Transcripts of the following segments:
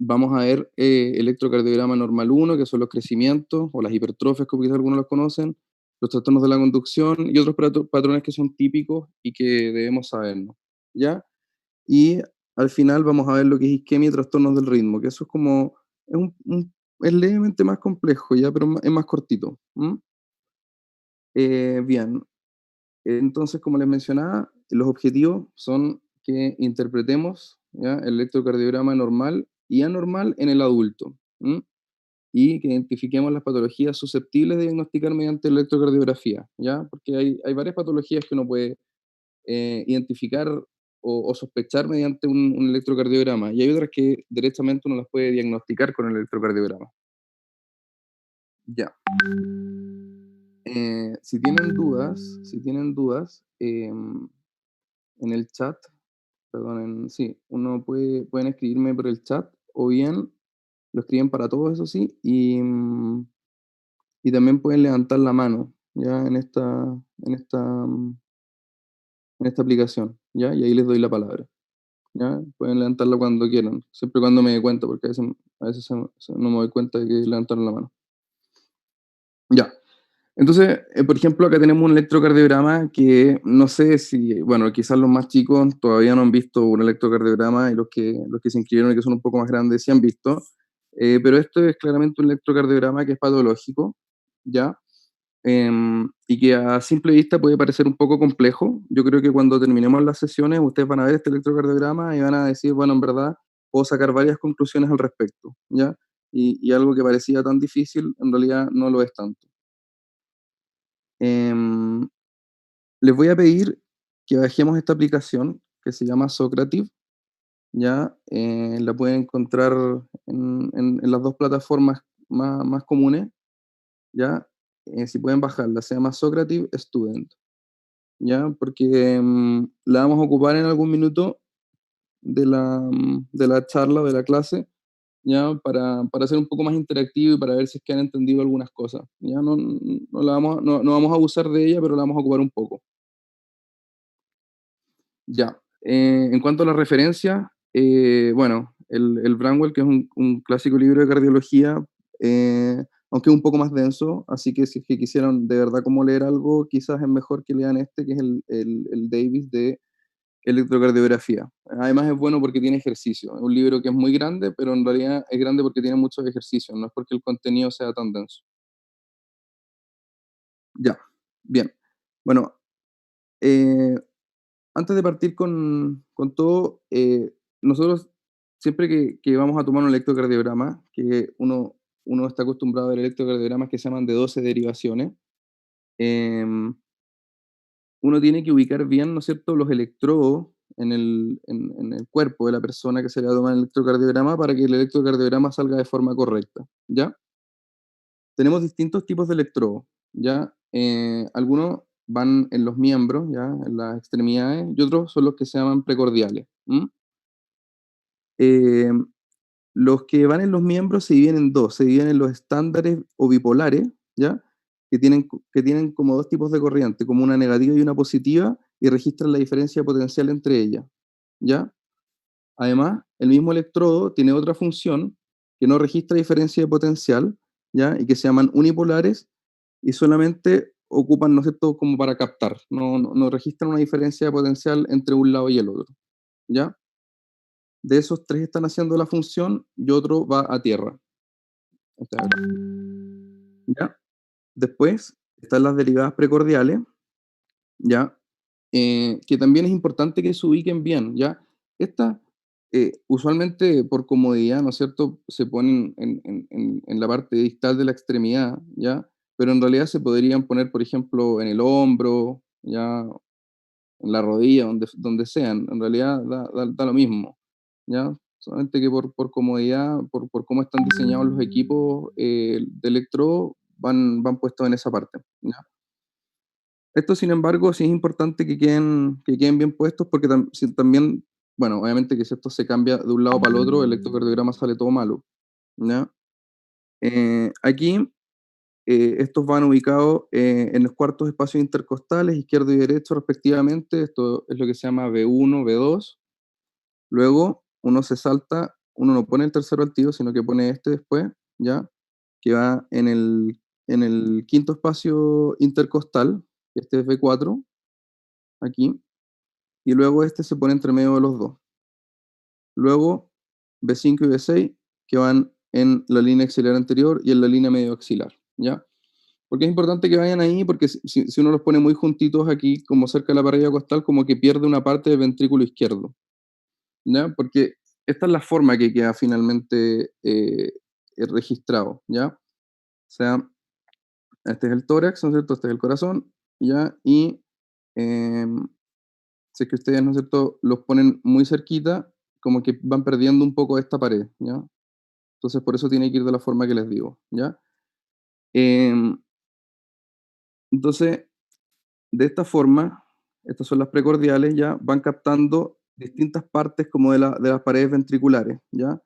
vamos a ver electrocardiograma normal uno, que son los crecimientos o las hipertrofias, como quizás algunos los conocen, los trastornos de la conducción y otros patrones que son típicos y que debemos sabernos, ¿ya? Y al final vamos a ver lo que es isquemia y trastornos del ritmo, que eso es como, es, es levemente más complejo, ¿ya? Pero es más cortito. Bien, entonces, como les mencionaba, los objetivos son que interpretemos, ¿ya?, el electrocardiograma normal y anormal en el adulto, y que identifiquemos las patologías susceptibles de diagnosticar mediante electrocardiografía, ¿ya? Porque hay varias patologías que uno puede identificar o sospechar mediante un electrocardiograma, y hay otras que directamente uno las puede diagnosticar con el electrocardiograma. Ya. Si tienen dudas, en el chat, perdón, sí, pueden escribirme por el chat o bien lo escriben para todos, eso sí, y también pueden levantar la mano, ya en esta aplicación, ya, y ahí les doy la palabra, ya. Pueden levantarla cuando quieran, siempre y cuando me dé cuenta, porque a veces no me doy cuenta de que levantaron la mano. Ya. Entonces, por ejemplo, acá tenemos un electrocardiograma que no sé si, bueno, quizás los más chicos todavía no han visto un electrocardiograma y los que se inscribieron y que son un poco más grandes sí han visto, pero esto es claramente un electrocardiograma que es patológico, ¿ya? Y que a simple vista puede parecer un poco complejo. Yo creo que cuando terminemos las sesiones ustedes van a ver este electrocardiograma y van a decir, bueno, en verdad puedo sacar varias conclusiones al respecto, ¿ya? Y algo que parecía tan difícil en realidad no lo es tanto. Em, Les voy a pedir que bajemos esta aplicación que se llama Socrative, ¿ya? La pueden encontrar en las dos plataformas más comunes, ¿ya? Si pueden bajarla, se llama Socrative Student, ¿ya? Porque la vamos a ocupar en algún minuto de la charla, de la clase, ¿ya? Para ser un poco más interactivo y para ver si es que han entendido algunas cosas, ¿ya? No vamos a abusar de ella, pero la vamos a ocupar un poco. Ya. En cuanto a la referencia, bueno, el Bramwell, que es un clásico libro de cardiología, aunque es un poco más denso, así que si es que quisieran de verdad como leer algo, quizás es mejor que lean este, que es el Davis de electrocardiografía. Además es bueno porque tiene ejercicio. Es un libro que es muy grande, pero en realidad es grande porque tiene muchos ejercicios, no es porque el contenido sea tan denso. Ya, bien. Bueno, eh, antes de partir con todo, nosotros siempre que vamos a tomar un electrocardiograma, que uno está acostumbrado a ver electrocardiogramas que se llaman de 12 derivaciones, em, uno tiene que ubicar bien, ¿no es cierto?, los electrodos en el cuerpo de la persona que se le va a tomar el electrocardiograma para que el electrocardiograma salga de forma correcta, ¿ya? Tenemos distintos tipos de electrodos, ¿ya? Algunos van en los miembros, ¿ya? En las extremidades, y otros son los que se llaman precordiales. Eh, los que van en los miembros se dividen en dos, se dividen en los estándares o bipolares, ¿ya? Que tienen como dos tipos de corriente, como una negativa y una positiva, y registran la diferencia potencial entre ellas, ¿ya? Además, el mismo electrodo tiene otra función que no registra diferencia de potencial, ¿ya? Y que se llaman unipolares y solamente ocupan, ¿no es cierto?, como para captar, no registran una diferencia de potencial entre un lado y el otro, ¿ya? De esos tres están haciendo la función y otro va a tierra. Este de acá, ¿ya? Después están las derivadas precordiales, ¿ya? Que también es importante que se ubiquen bien, ¿ya? Estas, usualmente por comodidad, ¿no es cierto?, se ponen en la parte distal de la extremidad, ¿ya? Pero en realidad se podrían poner, por ejemplo, en el hombro, ¿ya? En la rodilla, donde sean. En realidad da lo mismo, ¿ya? Solamente que por comodidad, por cómo están diseñados los equipos de electrodo, van puestos en esa parte, ¿ya? Esto, sin embargo, sí es importante que queden bien puestos porque si también, bueno, obviamente que si esto se cambia de un lado para el otro, el electrocardiograma sale todo malo, ¿ya? Aquí, estos van ubicados en los cuartos espacios intercostales, izquierdo y derecho respectivamente. Esto es lo que se llama V1, V2. Luego uno se salta uno no pone el tercero al tiro, sino que pone este después, ¿ya? Que va en el quinto espacio intercostal, este es B4, aquí, y luego este se pone entre medio de los dos. Luego B5 y B6, que van en la línea axilar anterior y en la línea medio axilar, ¿ya? Porque es importante que vayan ahí, porque si uno los pone muy juntitos aquí, como cerca de la parrilla costal, como que pierde una parte del ventrículo izquierdo, ¿ya? Porque esta es la forma que queda finalmente registrado, ¿ya? O sea, este es el tórax, ¿no es cierto? Este es el corazón, ¿ya? Y em, si es que ustedes, ¿no es cierto?, los ponen muy cerquita, como que van perdiendo un poco esta pared, ¿ya? Entonces por eso tiene que ir de la forma que les digo, ¿ya? Em, entonces, de esta forma, estas son las precordiales, ¿ya? Van captando distintas partes como de las paredes ventriculares, ¿ya?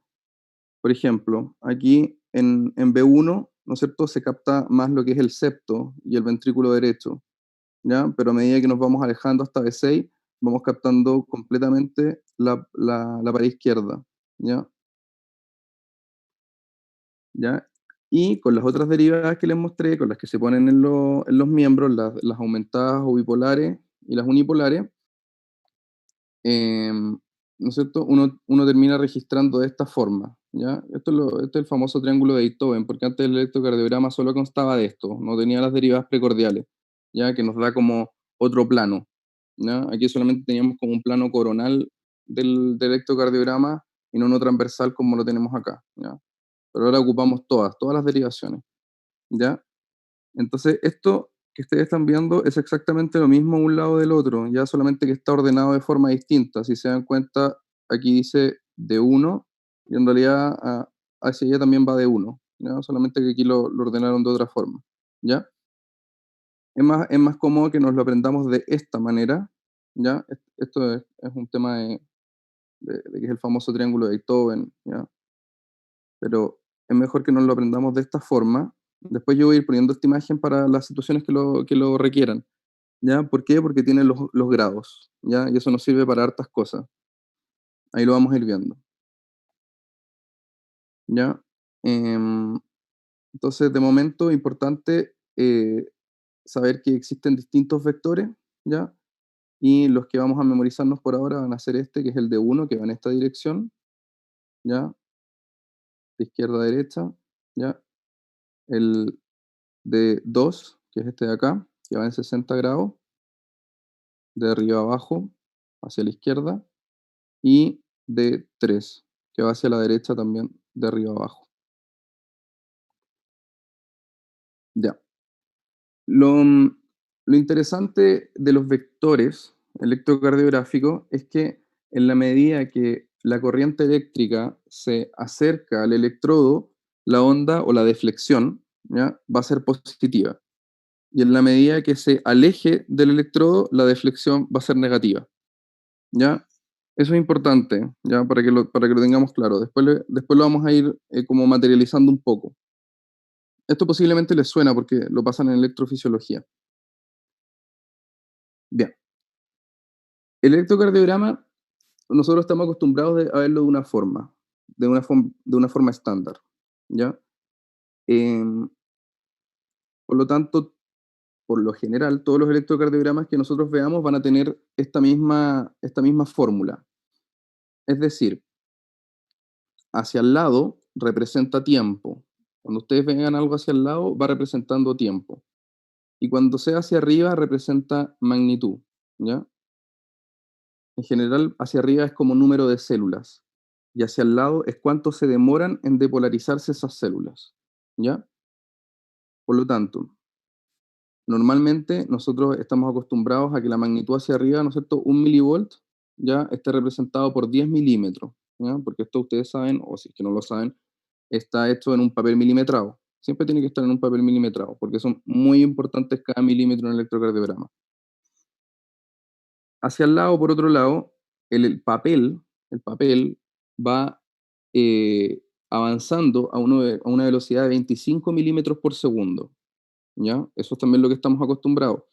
Por ejemplo, aquí en B1, ¿no es cierto?, se capta más lo que es el septo y el ventrículo derecho, ¿ya? Pero a medida que nos vamos alejando hasta B6, vamos captando completamente la pared izquierda, ¿ya? ¿Ya? Y con las otras derivadas que les mostré, con las que se ponen en los miembros, las aumentadas o bipolares y las unipolares, ¿no es cierto? Uno termina registrando de esta forma, ¿ya? Este es el famoso triángulo de Beethoven, porque antes el electrocardiograma solo constaba de esto, no tenía las derivadas precordiales, ¿ya? Que nos da como otro plano, ¿ya? Aquí solamente teníamos como un plano coronal del electrocardiograma y no uno transversal como lo tenemos acá, ¿ya? Pero ahora ocupamos todas las derivaciones, ¿ya? Entonces, esto que ustedes están viendo es exactamente lo mismo un lado del otro, ya solamente que está ordenado de forma distinta. Si se dan cuenta, aquí dice de uno y en realidad hacia allá también va de uno, ¿ya? Solamente que aquí lo ordenaron de otra forma, ¿ya? Es más cómodo que nos lo aprendamos de esta manera, ¿ya? Esto es un tema de que es el famoso triángulo de Beethoven, ¿ya? Pero es mejor que nos lo aprendamos de esta forma. Después yo voy a ir poniendo esta imagen para las situaciones que lo requieran, ¿ya? ¿Por qué? Porque tiene los grados, ¿ya? Y eso nos sirve para hartas cosas. Ahí lo vamos a ir viendo, ¿ya? Em, entonces, de momento, importante saber que existen distintos vectores, ¿ya? Y los que vamos a memorizarnos por ahora van a ser este, que es el de uno que va en esta dirección, ¿ya? De izquierda a derecha, ¿ya? El de 2 que es este de acá, que va en 60 grados, de arriba a abajo, hacia la izquierda, y de 3 que va hacia la derecha también, de arriba a abajo. Ya. Lo, mm, lo interesante de los vectores electrocardiográficos es que en la medida que la corriente eléctrica se acerca al electrodo, la onda o la deflexión, ¿ya?, va a ser positiva. Y en la medida que se aleje del electrodo, la deflexión va a ser negativa, ¿ya? Eso es importante, ¿ya? Para que lo tengamos claro. Después lo vamos a ir como materializando un poco. Esto posiblemente les suena porque lo pasan en electrofisiología. Bien, el electrocardiograma, nosotros estamos acostumbrados a verlo de una forma, de una forma estándar, ¿ya? Em, por lo tanto, por lo general, todos los electrocardiogramas que nosotros veamos van a tener esta misma fórmula. Es decir, hacia el lado representa tiempo. Cuando ustedes vean algo hacia el lado, va representando tiempo. Y cuando sea hacia arriba, representa magnitud, ¿ya? En general, hacia arriba es como número de células. Y hacia el lado es cuánto se demoran en depolarizarse esas células, ¿ya? Por lo tanto, normalmente nosotros estamos acostumbrados a que la magnitud hacia arriba, ¿no es cierto? Un milivolt ya esté representado por 10 milímetros, ¿ya? Porque esto ustedes saben, o si es que no lo saben, está hecho en un papel milimetrado. Siempre tiene que estar en un papel milimetrado, porque son muy importantes cada milímetro en el electrocardiograma. Hacia el lado, por otro lado, el papel va avanzando a una velocidad de 25 milímetros por segundo, ¿ya? Eso es también lo que estamos acostumbrados.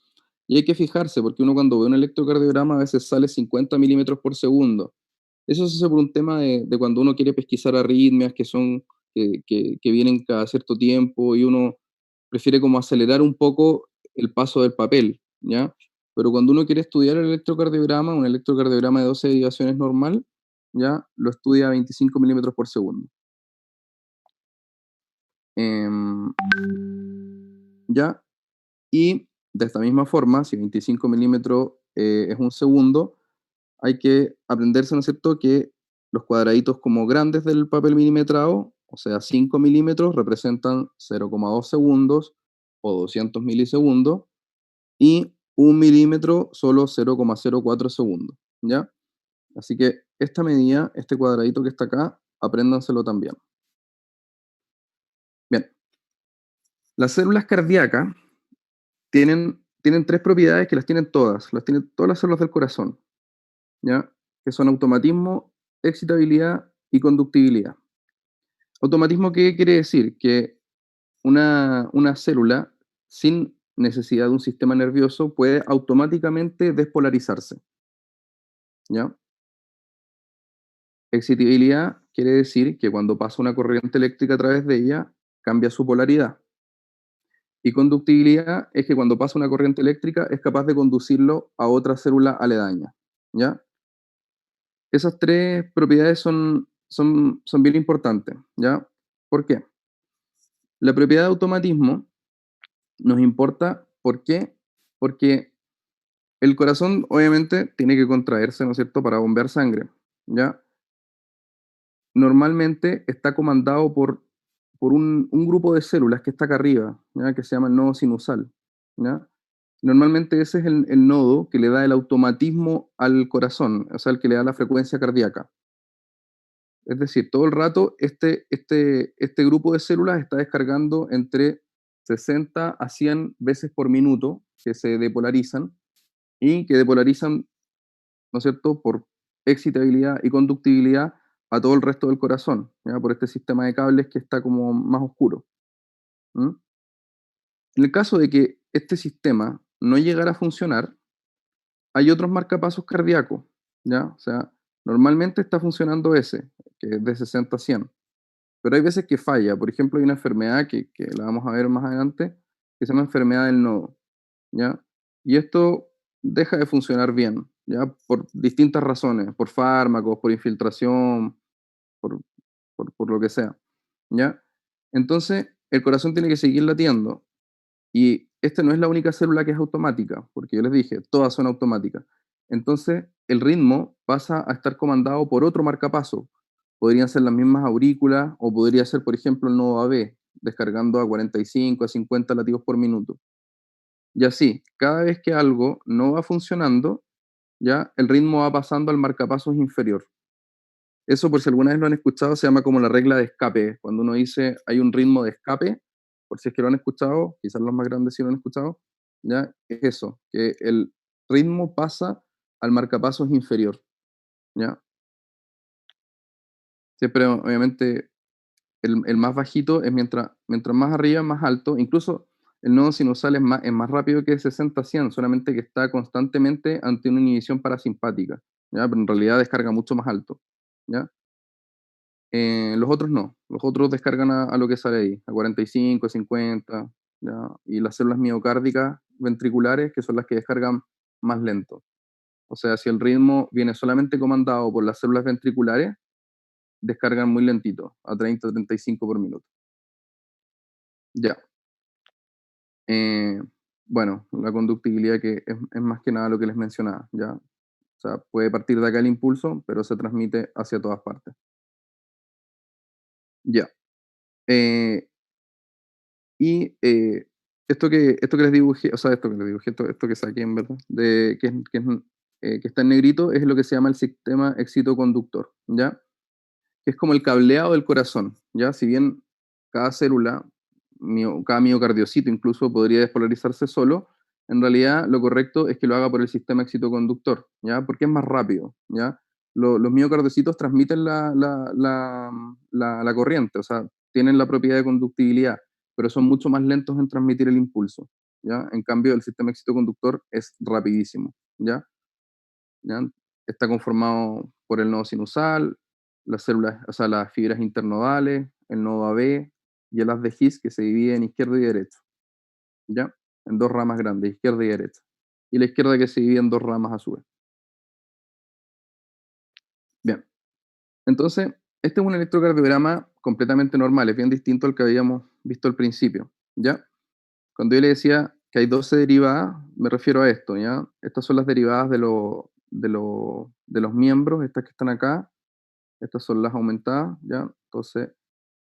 Y hay que fijarse, porque uno cuando ve un electrocardiograma a veces sale 50 milímetros por segundo. Eso se hace por un tema de cuando uno quiere pesquisar arritmias que vienen cada cierto tiempo y uno prefiere como acelerar un poco el paso del papel, ¿ya? Pero cuando uno quiere estudiar el electrocardiograma, un electrocardiograma de 12 derivaciones normal, ¿ya? Lo estudia a 25 milímetros por segundo. Em, ¿Ya? Y de esta misma forma, si 25 milímetros es un segundo, hay que aprenderse, ¿no es cierto?, que los cuadraditos como grandes del papel milimetrado, o sea, 5 milímetros, representan 0,2 segundos o 200 milisegundos, y 1 milímetro solo 0,04 segundos, ¿ya? Así que esta medida, este cuadradito que está acá, apréndanselo también. Bien, las células cardíacas tienen tres propiedades que las tienen todas las células del corazón, ¿ya? Que son automatismo, excitabilidad y conductibilidad. Automatismo, ¿qué quiere decir? Que una célula sin necesidad de un sistema nervioso puede automáticamente despolarizarse, ¿ya? Excitabilidad quiere decir que cuando pasa una corriente eléctrica a través de ella, cambia su polaridad. Y conductibilidad es que cuando pasa una corriente eléctrica es capaz de conducirlo a otra célula aledaña, ¿ya? Esas tres propiedades son bien importantes, ¿ya? ¿Por qué? La propiedad de automatismo nos importa, ¿por qué? Porque el corazón obviamente tiene que contraerse, ¿no es cierto?, para bombear sangre, ¿ya? Normalmente está comandado por un grupo de células que está acá arriba, ¿ya? Que se llama el nodo sinusal, ¿ya? Normalmente ese es el nodo que le da el automatismo al corazón, o sea, el que le da la frecuencia cardíaca. Es decir, todo el rato este grupo de células está descargando entre 60 a 100 veces por minuto que se depolarizan y que depolarizan, ¿no es cierto?, por excitabilidad y conductibilidad a todo el resto del corazón, ¿ya? Por este sistema de cables que está como más oscuro. ¿M? En el caso de que este sistema no llegara a funcionar, hay otros marcapasos cardíacos, ¿ya? O sea, normalmente está funcionando ese, que es de 60 a 100. Pero hay veces que falla. Por ejemplo, hay una enfermedad que la vamos a ver más adelante, que se llama enfermedad del nodo, ¿ya? Y esto deja de funcionar bien, ¿ya? Por distintas razones, por fármacos, por infiltración, por, por lo que sea, ¿ya? Entonces, el corazón tiene que seguir latiendo. Y esta no es la única célula que es automática, porque yo les dije, todas son automáticas. Entonces, el ritmo pasa a estar comandado por otro marcapaso. Podrían ser las mismas aurículas o podría ser, por ejemplo, el nodo AB, descargando a 45, a 50 latidos por minuto. Y así, cada vez que algo no va funcionando, ya el ritmo va pasando al marcapasos inferior. Eso, por si alguna vez lo han escuchado, se llama como la regla de escape. Cuando uno dice hay un ritmo de escape, por si es que lo han escuchado, quizás los más grandes sí lo han escuchado, ya es eso, que el ritmo pasa al marcapasos inferior, ¿ya? Siempre, obviamente, el más bajito es mientras más arriba, más alto. Incluso el nodo sinusal es más rápido que 60-100, solamente que está constantemente ante una inhibición parasimpática, ¿ya? Pero en realidad descarga mucho más alto, ¿ya? Los otros no, los otros descargan a lo que sale ahí, a 45, 50, ¿ya? Y las células miocárdicas ventriculares, que son las que descargan más lento. O sea, si el ritmo viene solamente comandado por las células ventriculares, descargan muy lentito, a 30, 35 por minuto. Ya. Eh, bueno, la conductibilidad que es más que nada lo que les mencionaba, ¿ya? O sea, puede partir de acá el impulso, pero se transmite hacia todas partes. Ya. Eh, Y esto que les dibujé, o sea, esto que les dibujé, esto que saqué en verdad, que está en negrito, es lo que se llama el sistema excitoconductor, ¿ya? Que es como el cableado del corazón, ¿ya? Si bien cada célula, cada miocardiocito incluso podría despolarizarse solo, en realidad lo correcto es que lo haga por el sistema excitoconductor, ¿ya? Porque es más rápido, ¿ya? Los miocardiocitos transmiten la corriente, o sea, tienen la propiedad de conductibilidad, pero son mucho más lentos en transmitir el impulso, ¿ya? En cambio, el sistema excitoconductor es rapidísimo, ¿ya? ¿Ya? Está conformado por el nodo sinusal, las células, o sea, las fibras internodales, el nodo AB y el haz de His que se divide en izquierda y derecha, ¿ya? En dos ramas grandes, izquierda y derecha. Y la izquierda que se divide en dos ramas a su vez. Bien, entonces, este es un electrocardiograma completamente normal, es bien distinto al que habíamos visto al principio, ¿ya? Cuando yo le decía que hay 12 derivadas, me refiero a esto, ¿ya? Estas son las derivadas de los miembros, estas que están acá, estas son las aumentadas, ¿ya? Entonces,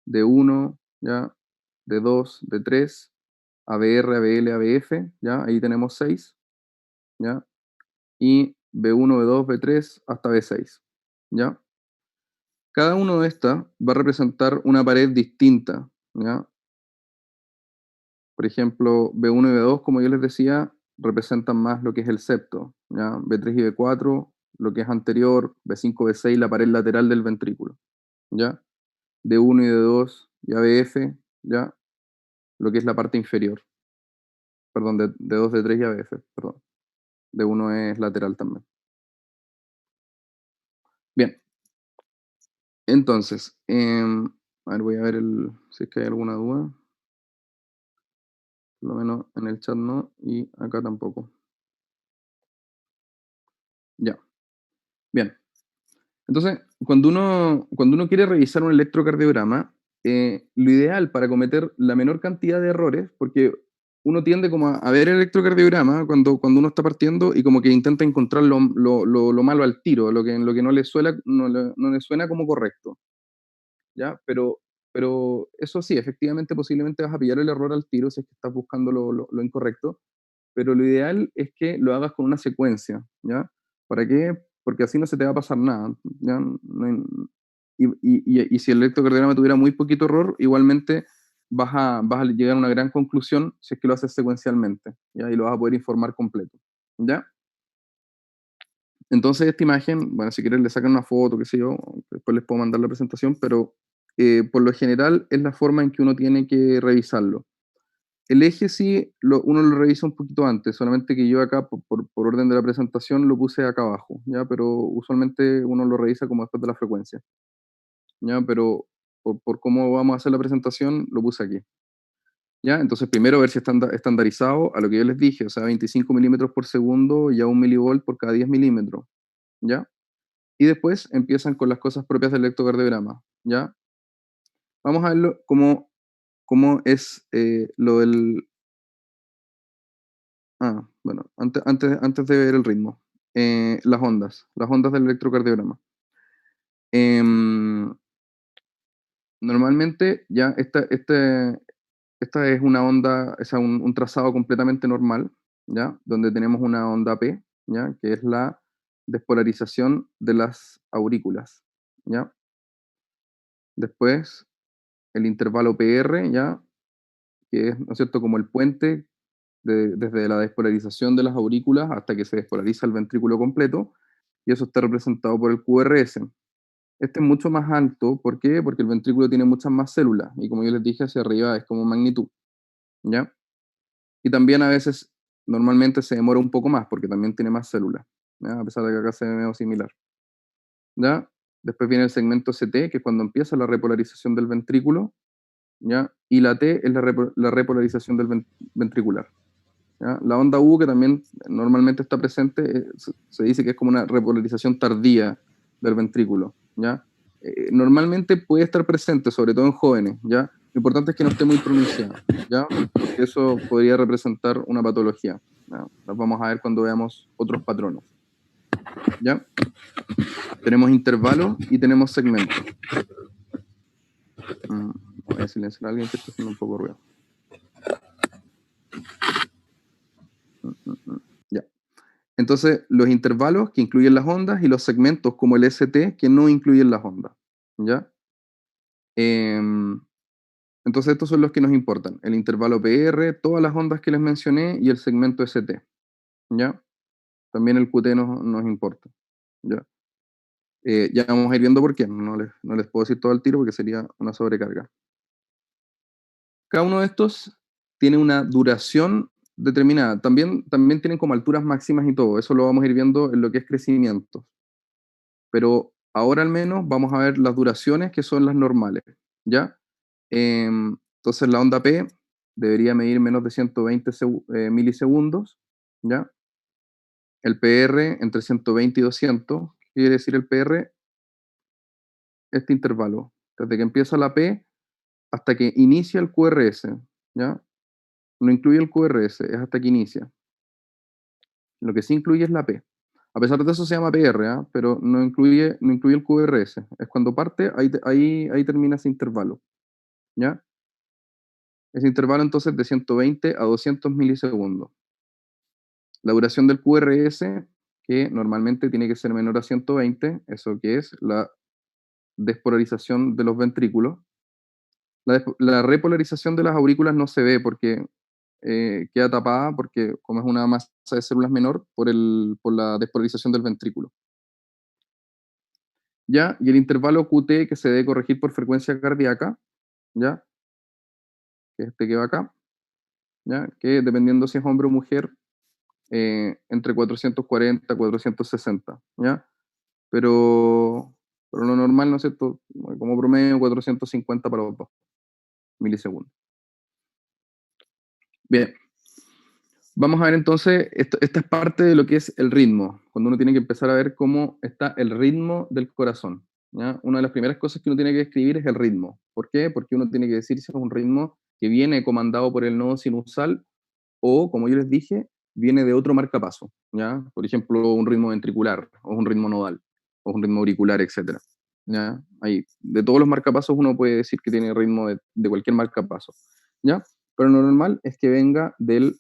de uno, ¿ya? De 2, de 3, ABR, ABL, ABF, ¿ya? Ahí tenemos 6, ¿ya? Y B1, B2, B3 hasta B6, ¿ya? Cada uno de estas va a representar una pared distinta, ¿ya? Por ejemplo, B1 y B2, como yo les decía, representan más lo que es el septo, ¿ya? B3 y B4, lo que es anterior, B5, B6, la pared lateral del ventrículo, ¿ya? D1 y D2 y ABF, ¿ya? Lo que es la parte inferior, perdón, de D2, D3 y ABF, perdón. D1 es lateral también. Bien, entonces, a ver, voy a ver si es que hay alguna duda, por lo menos en el chat no, y acá tampoco. Ya, bien. Entonces, cuando uno quiere revisar un electrocardiograma, lo ideal para cometer la menor cantidad de errores, porque uno tiende como a ver el electrocardiograma cuando uno está partiendo y como que intenta encontrar lo malo al tiro, lo que no le suena, no le suena como correcto, ¿ya? Pero eso sí, efectivamente, posiblemente vas a pillar el error al tiro si es que estás buscando lo incorrecto, pero lo ideal es que lo hagas con una secuencia, ¿ya? ¿Para qué? Porque así no se te va a pasar nada, ¿ya? Y si el electrocardiograma tuviera muy poquito error, igualmente vas a llegar a una gran conclusión si es que lo haces secuencialmente, ¿ya? Y lo vas a poder informar completo, ¿ya? Entonces esta imagen, bueno, si quieren le sacan una foto, qué sé yo, después les puedo mandar la presentación, pero por lo general es la forma en que uno tiene que revisarlo. El eje sí, uno lo revisa un poquito antes, solamente que yo acá, por orden de la presentación, lo puse acá abajo, ¿ya? Pero usualmente uno lo revisa como después de la frecuencia, ¿ya? Pero por cómo vamos a hacer la presentación, lo puse aquí, ¿ya? Entonces, primero ver si está estandarizado a lo que yo les dije, o sea, 25 milímetros por segundo y a 1 milivolt por cada 10 milímetros, ¿ya? Y después empiezan con las cosas propias del electrocardiograma, ¿ya? Vamos a verlo cómo es lo del. Bueno, antes de ver el ritmo. Las ondas del electrocardiograma. Em, Normalmente ya esta es una onda, es un trazado completamente normal, ¿ya? Donde tenemos una onda P, ¿ya? Que es la despolarización de las aurículas, ¿ya? Después el intervalo PR, ¿ya? Que es, ¿no es cierto?, como el puente desde la despolarización de las aurículas hasta que se despolariza el ventrículo completo, y eso está representado por el QRS. Este es mucho más alto, ¿por qué? Porque el ventrículo tiene muchas más células, y como yo les dije, hacia arriba es como magnitud, ¿ya? Y también a veces, normalmente se demora un poco más, porque también tiene más células, ¿ya? A pesar de que acá se ve medio similar, ¿ya? Después viene el segmento CT, que es cuando empieza la repolarización del ventrículo, ¿ya? Y la T es la repolarización del ventricular. ¿Ya? La onda U, que también normalmente está presente, se dice que es como una repolarización tardía del ventrículo, ¿ya? Normalmente puede estar presente, sobre todo en jóvenes, ¿ya? Lo importante es que no esté muy pronunciada, ¿ya? Porque eso podría representar una patología, ¿ya? Las vamos a ver cuando veamos otros patrones, ¿ya? Tenemos intervalos y tenemos segmentos. Voy a silenciar a alguien que está haciendo un poco de ruido. Ya. Entonces, los intervalos que incluyen las ondas y los segmentos como el ST que no incluyen las ondas, ¿ya? Em, entonces, estos son los que nos importan. El intervalo PR, todas las ondas que les mencioné y el segmento ST, ¿ya? También el QT nos importa, ¿ya? Ya vamos a ir viendo por qué. No les puedo decir todo al tiro porque sería una sobrecarga. Cada uno de estos tiene una duración determinada. También tienen como alturas máximas y todo. Eso lo vamos a ir viendo en lo que es crecimiento. pero ahora al menos vamos a ver las duraciones que son las normales, ¿ya? Entonces la onda P debería medir menos de 120 milisegundos, ¿ya? El PR entre 120 y 200, ¿qué quiere decir el PR? Este intervalo, desde que empieza la P hasta que inicia el QRS, ¿ya? No incluye el QRS, es hasta que inicia. Lo que sí incluye es la P. A pesar de eso se llama PR, ¿ah? Pero no incluye el QRS. Es cuando parte, ahí termina ese intervalo, ¿ya? Ese intervalo entonces de 120 a 200 milisegundos. La duración del QRS, que normalmente tiene que ser menor a 120, eso que es la despolarización de los ventrículos. La repolarización de las aurículas no se ve porque queda tapada, porque como es una masa de células menor, por la despolarización del ventrículo. ¿Ya? Y el intervalo QT que se debe corregir por frecuencia cardíaca, ¿ya? Que es este que va acá, ¿ya? Que dependiendo si es hombre o mujer, entre 440 y 460, ¿ya? Pero lo normal, ¿no es cierto? Como promedio, 450 para los dos milisegundos. Bien, vamos a ver entonces, esta es parte de lo que es el ritmo, cuando uno tiene que empezar a ver cómo está el ritmo del corazón, ¿ya? Una de las primeras cosas que uno tiene que describir es el ritmo. ¿Por qué? Porque uno tiene que decir si es un ritmo que viene comandado por el nodo sinusal o, como yo les dije, viene de otro marcapaso, ¿ya? Por ejemplo, un ritmo ventricular, o un ritmo nodal, o un ritmo auricular, etcétera, ¿ya? Ahí, de todos los marcapasos uno puede decir que tiene ritmo de cualquier marcapaso, ¿ya? Pero lo normal es que venga del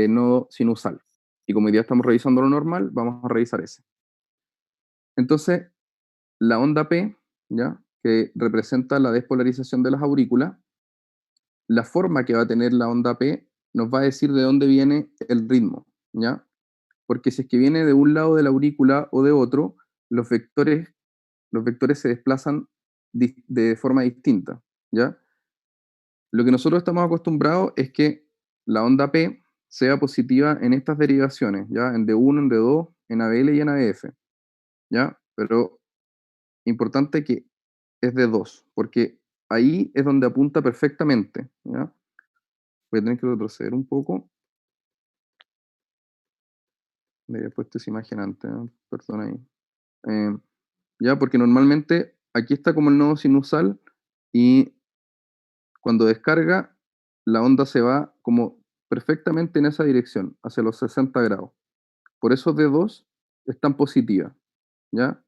nodo sinusal. Y como hoy día estamos revisando lo normal, vamos a revisar ese. Entonces, la onda P, ¿ya? Que representa la despolarización de las aurículas, la forma que va a tener la onda P nos va a decir de dónde viene el ritmo, ¿ya? Porque si es que viene de un lado de la aurícula o de otro, los vectores, los vectores se desplazan de forma distinta, ¿ya? Lo que nosotros estamos acostumbrados es que la onda P sea positiva en estas derivaciones, ¿ya? En D1, en D2, en ABL y en ABF, ¿ya? Pero importante que es D2, porque ahí es donde apunta perfectamente, ¿ya? Voy a tener que retroceder un poco. Le había puesto esa imagen antes, ¿no? Perdón ahí. Eh, ya, porque normalmente aquí está como el nodo sinusal y cuando descarga, la onda se va como perfectamente en esa dirección, hacia los 60 grados. Por eso D2 es tan positiva, ¿ya?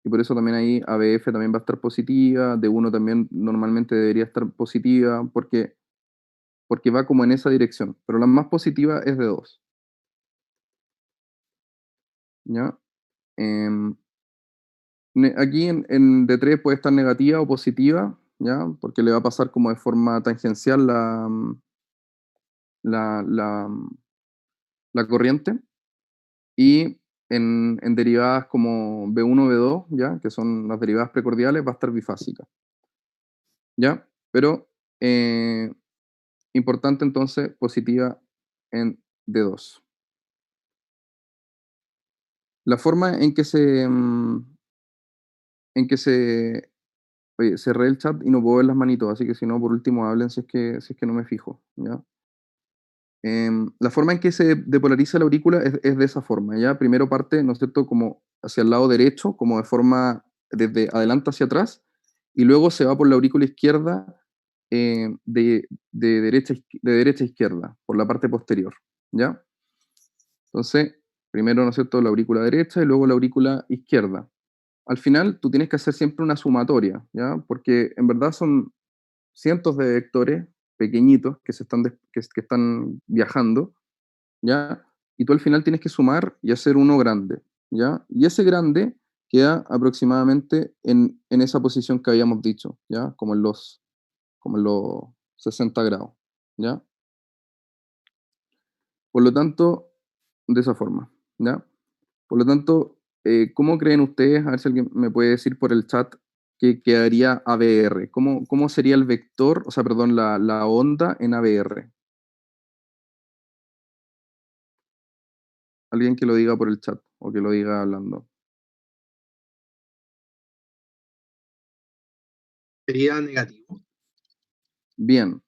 Y por eso también ahí ABF también va a estar positiva, D1 también normalmente debería estar positiva, porque va como en esa dirección. Pero la más positiva es D2, ¿ya? Em, Aquí en D3 puede estar negativa o positiva, ¿ya? Porque le va a pasar como de forma tangencial la, la, la corriente. Y en derivadas como B1, B2, ¿ya? Que son las derivadas precordiales, va a estar bifásica, ¿ya? Pero importante entonces, positiva en D2. La forma en que se oye, cerré el chat y no puedo ver las manitos, así que si no, por último hablen si es que no me fijo, ¿ya? La forma en que se depolariza la aurícula es de esa forma, ¿ya? Primero parte, ¿no es cierto?, como hacia el lado derecho, como de forma desde adelante hacia atrás, y luego se va por la aurícula izquierda de derecha a izquierda, por la parte posterior, ¿ya? Entonces, primero, ¿no es cierto?, la aurícula derecha y luego la aurícula izquierda. Al final, tú tienes que hacer siempre una sumatoria, ¿ya? Porque en verdad son cientos de vectores pequeñitos que están viajando, ¿ya? Y tú al final tienes que sumar y hacer uno grande, ¿ya? Y ese grande queda aproximadamente en esa posición que habíamos dicho, ¿ya? Como en los 60 grados, ¿ya? Por lo tanto, de esa forma, ¿ya? Por lo tanto, ¿cómo creen ustedes? A ver si alguien me puede decir por el chat que quedaría ABR. ¿Cómo sería el vector, o sea, perdón, la onda en ABR? Alguien que lo diga por el chat o que lo diga hablando. Sería negativo. Bien,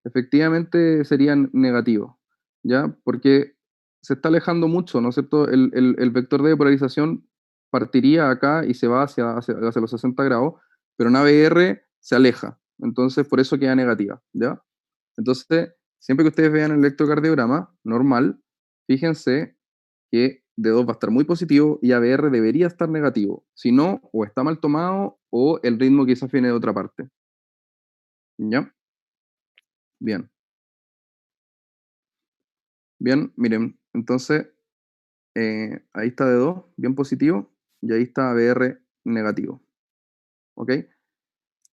efectivamente serían negativos, ¿ya? Porque se está alejando mucho, ¿no es cierto? El vector de polarización partiría acá y se va hacia los 60 grados, pero en ABR se aleja, entonces por eso queda negativa, ¿ya? Entonces, siempre que ustedes vean el electrocardiograma normal, fíjense que D2 va a estar muy positivo y ABR debería estar negativo. Si no, o está mal tomado o el ritmo quizás viene de otra parte. ¿Ya? Bien. Bien, miren, entonces ahí está D2, bien positivo, y ahí está ABR negativo. ¿Ok?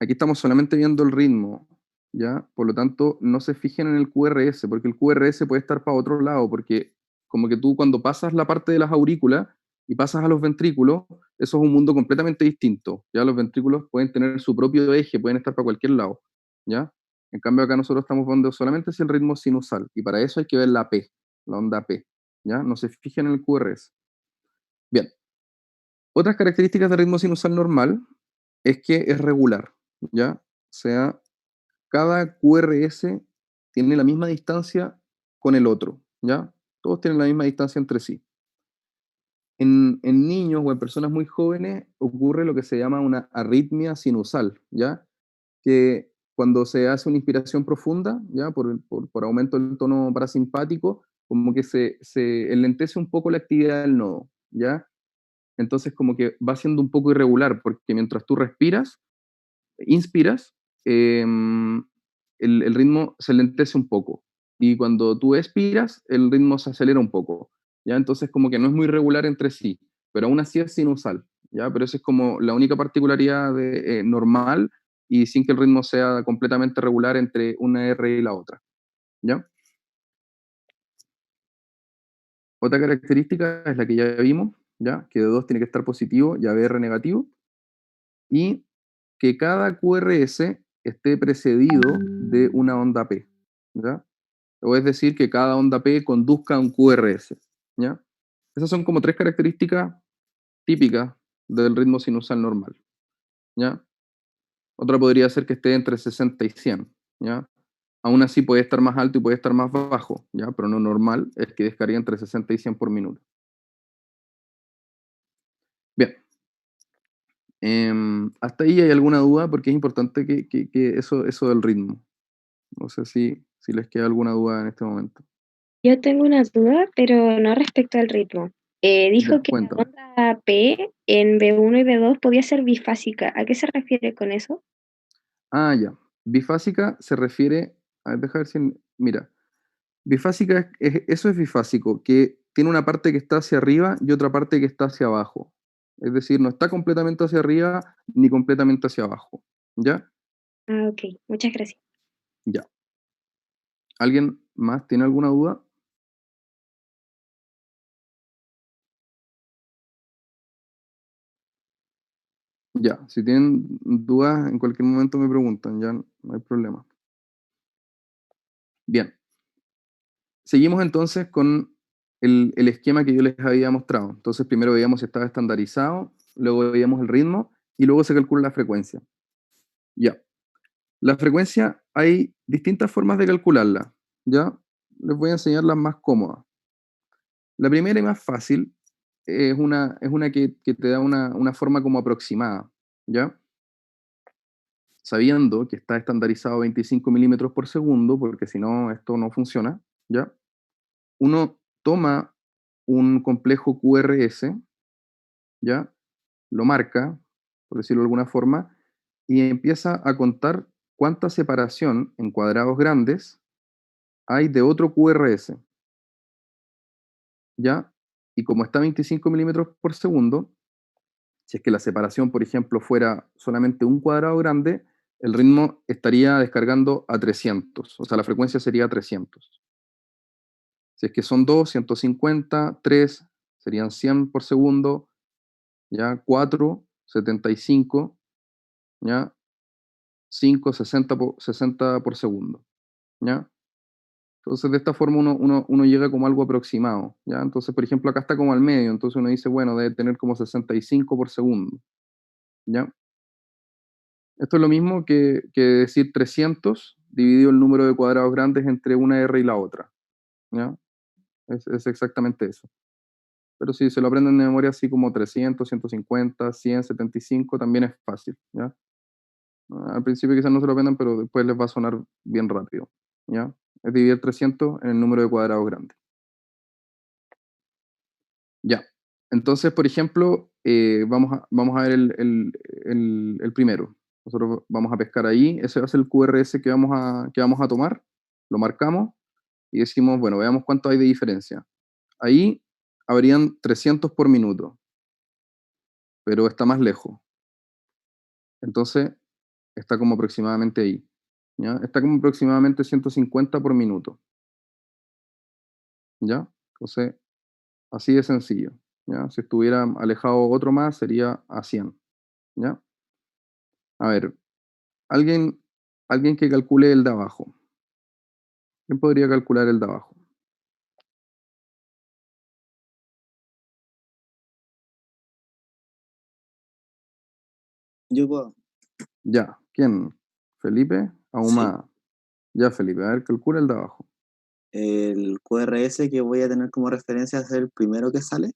Aquí estamos solamente viendo el ritmo, ¿ya? Por lo tanto, no se fijen en el QRS, porque el QRS puede estar para otro lado, porque como que tú cuando pasas la parte de las aurículas y pasas a los ventrículos, eso es un mundo completamente distinto, ¿ya? Los ventrículos pueden tener su propio eje, pueden estar para cualquier lado, ¿ya? En cambio acá nosotros estamos viendo solamente si el ritmo es sinusal, y para eso hay que ver la P, la onda P, ¿ya? No se fijen en el QRS. Bien, otras características del ritmo sinusal normal es que es regular, ¿ya? O sea, cada QRS tiene la misma distancia con el otro, ¿ya? Todos tienen la misma distancia entre sí. En niños o en personas muy jóvenes ocurre lo que se llama una arritmia sinusal, ¿ya? Que cuando se hace una inspiración profunda, ¿ya? Por aumento del tono parasimpático, como que se enlentece un poco la actividad del nodo, ¿ya? Entonces como que va siendo un poco irregular, porque mientras tú respiras, inspiras, el ritmo se lentece un poco. Y cuando tú expiras, el ritmo se acelera un poco. ¿Ya? Entonces, como que no es muy regular entre sí, pero aún así es sinusal. ¿Ya? Pero esa es como la única particularidad de, normal y sin que el ritmo sea completamente regular entre una R y la otra. ¿Ya? Otra característica es la que ya vimos, ¿ya? Que D2 tiene que estar positivo y ABR negativo. Y que cada QRS esté precedido de una onda P, ¿ya? O es decir, que cada onda P conduzca a un QRS, ¿ya? Esas son como tres características típicas del ritmo sinusal normal, ¿ya? Otra podría ser que esté entre 60 y 100, ¿ya? Aún así puede estar más alto y puede estar más bajo, ¿ya? Pero no normal es que descargue entre 60 y 100 por minuto. Bien, hasta ahí hay alguna duda porque es importante que eso del ritmo. No sé si les queda alguna duda en este momento. Yo tengo una duda, pero no respecto al ritmo. Ya, Dijo que la cuéntame. onda P en B1 y B2 podía ser bifásica. ¿A qué se refiere con eso? Ah, ya. Bifásica se refiere, a ver, deja ver si, mira, bifásica eso es bifásico, que tiene una parte que está hacia arriba y otra parte que está hacia abajo. Es decir, no está completamente hacia arriba ni completamente hacia abajo. ¿Ya? Ah, ok, muchas gracias. Ya. ¿Alguien más tiene alguna duda? Ya, si tienen dudas, en cualquier momento me preguntan, ya no hay problema. Bien, seguimos entonces con el esquema que yo les había mostrado. Entonces, primero veíamos si estaba estandarizado, luego veíamos el ritmo y luego se calcula la frecuencia. Ya. La frecuencia hay distintas formas de calcularla. Ya. Les voy a enseñar las más cómodas. La primera y más fácil es una que te da una forma como aproximada. ¿Ya? Sabiendo que está estandarizado 25 milímetros por segundo, porque si no, esto no funciona. ¿Ya? Uno toma un complejo QRS, ¿ya? Lo marca, por decirlo de alguna forma, y empieza a contar cuánta separación en cuadrados grandes hay de otro QRS, ¿ya? Y como está a 25 milímetros por segundo, si es que la separación, por ejemplo, fuera solamente un cuadrado grande, el ritmo estaría descargando a 300, o sea, la frecuencia sería 300. Si es que son 2, 150, 3, serían 100 por segundo, ya 4, 75, ya 5, 60 por segundo, ¿ya? Entonces, de esta forma uno llega como algo aproximado, ¿ya? Entonces, por ejemplo, acá está como al medio, entonces uno dice, bueno, debe tener como 65 por segundo, ¿ya? Esto es lo mismo que decir 300 dividido el número de cuadrados grandes entre una R y la otra, ¿ya? Es exactamente eso. Pero si se lo aprenden de memoria así como 300, 150, 100, 75, también es fácil, ¿ya? Al principio quizás no se lo aprendan, pero después les va a sonar bien rápido, ¿ya? Es dividir 300 en el número de cuadrados grandes. Ya. Entonces, por ejemplo, vamos a ver el primero. Nosotros vamos a pescar ahí, ese va a ser el QRS que vamos a tomar, lo marcamos y decimos, bueno, veamos cuánto hay de diferencia. Ahí habrían 300 por minuto, pero está más lejos. Entonces, está como aproximadamente ahí, ¿ya? Está como aproximadamente 150 por minuto, ¿ya? Entonces, así de sencillo, ¿ya? Si estuviera alejado otro más, sería a 100, ¿ya? A ver, alguien, alguien que calcule el de abajo. ¿Quién podría calcular el de abajo? Yo puedo. Ya, ¿quién? ¿Felipe? Sí. Ahumada. Ya, Felipe, a ver, calcula el de abajo. El QRS que voy a tener como referencia es el primero que sale.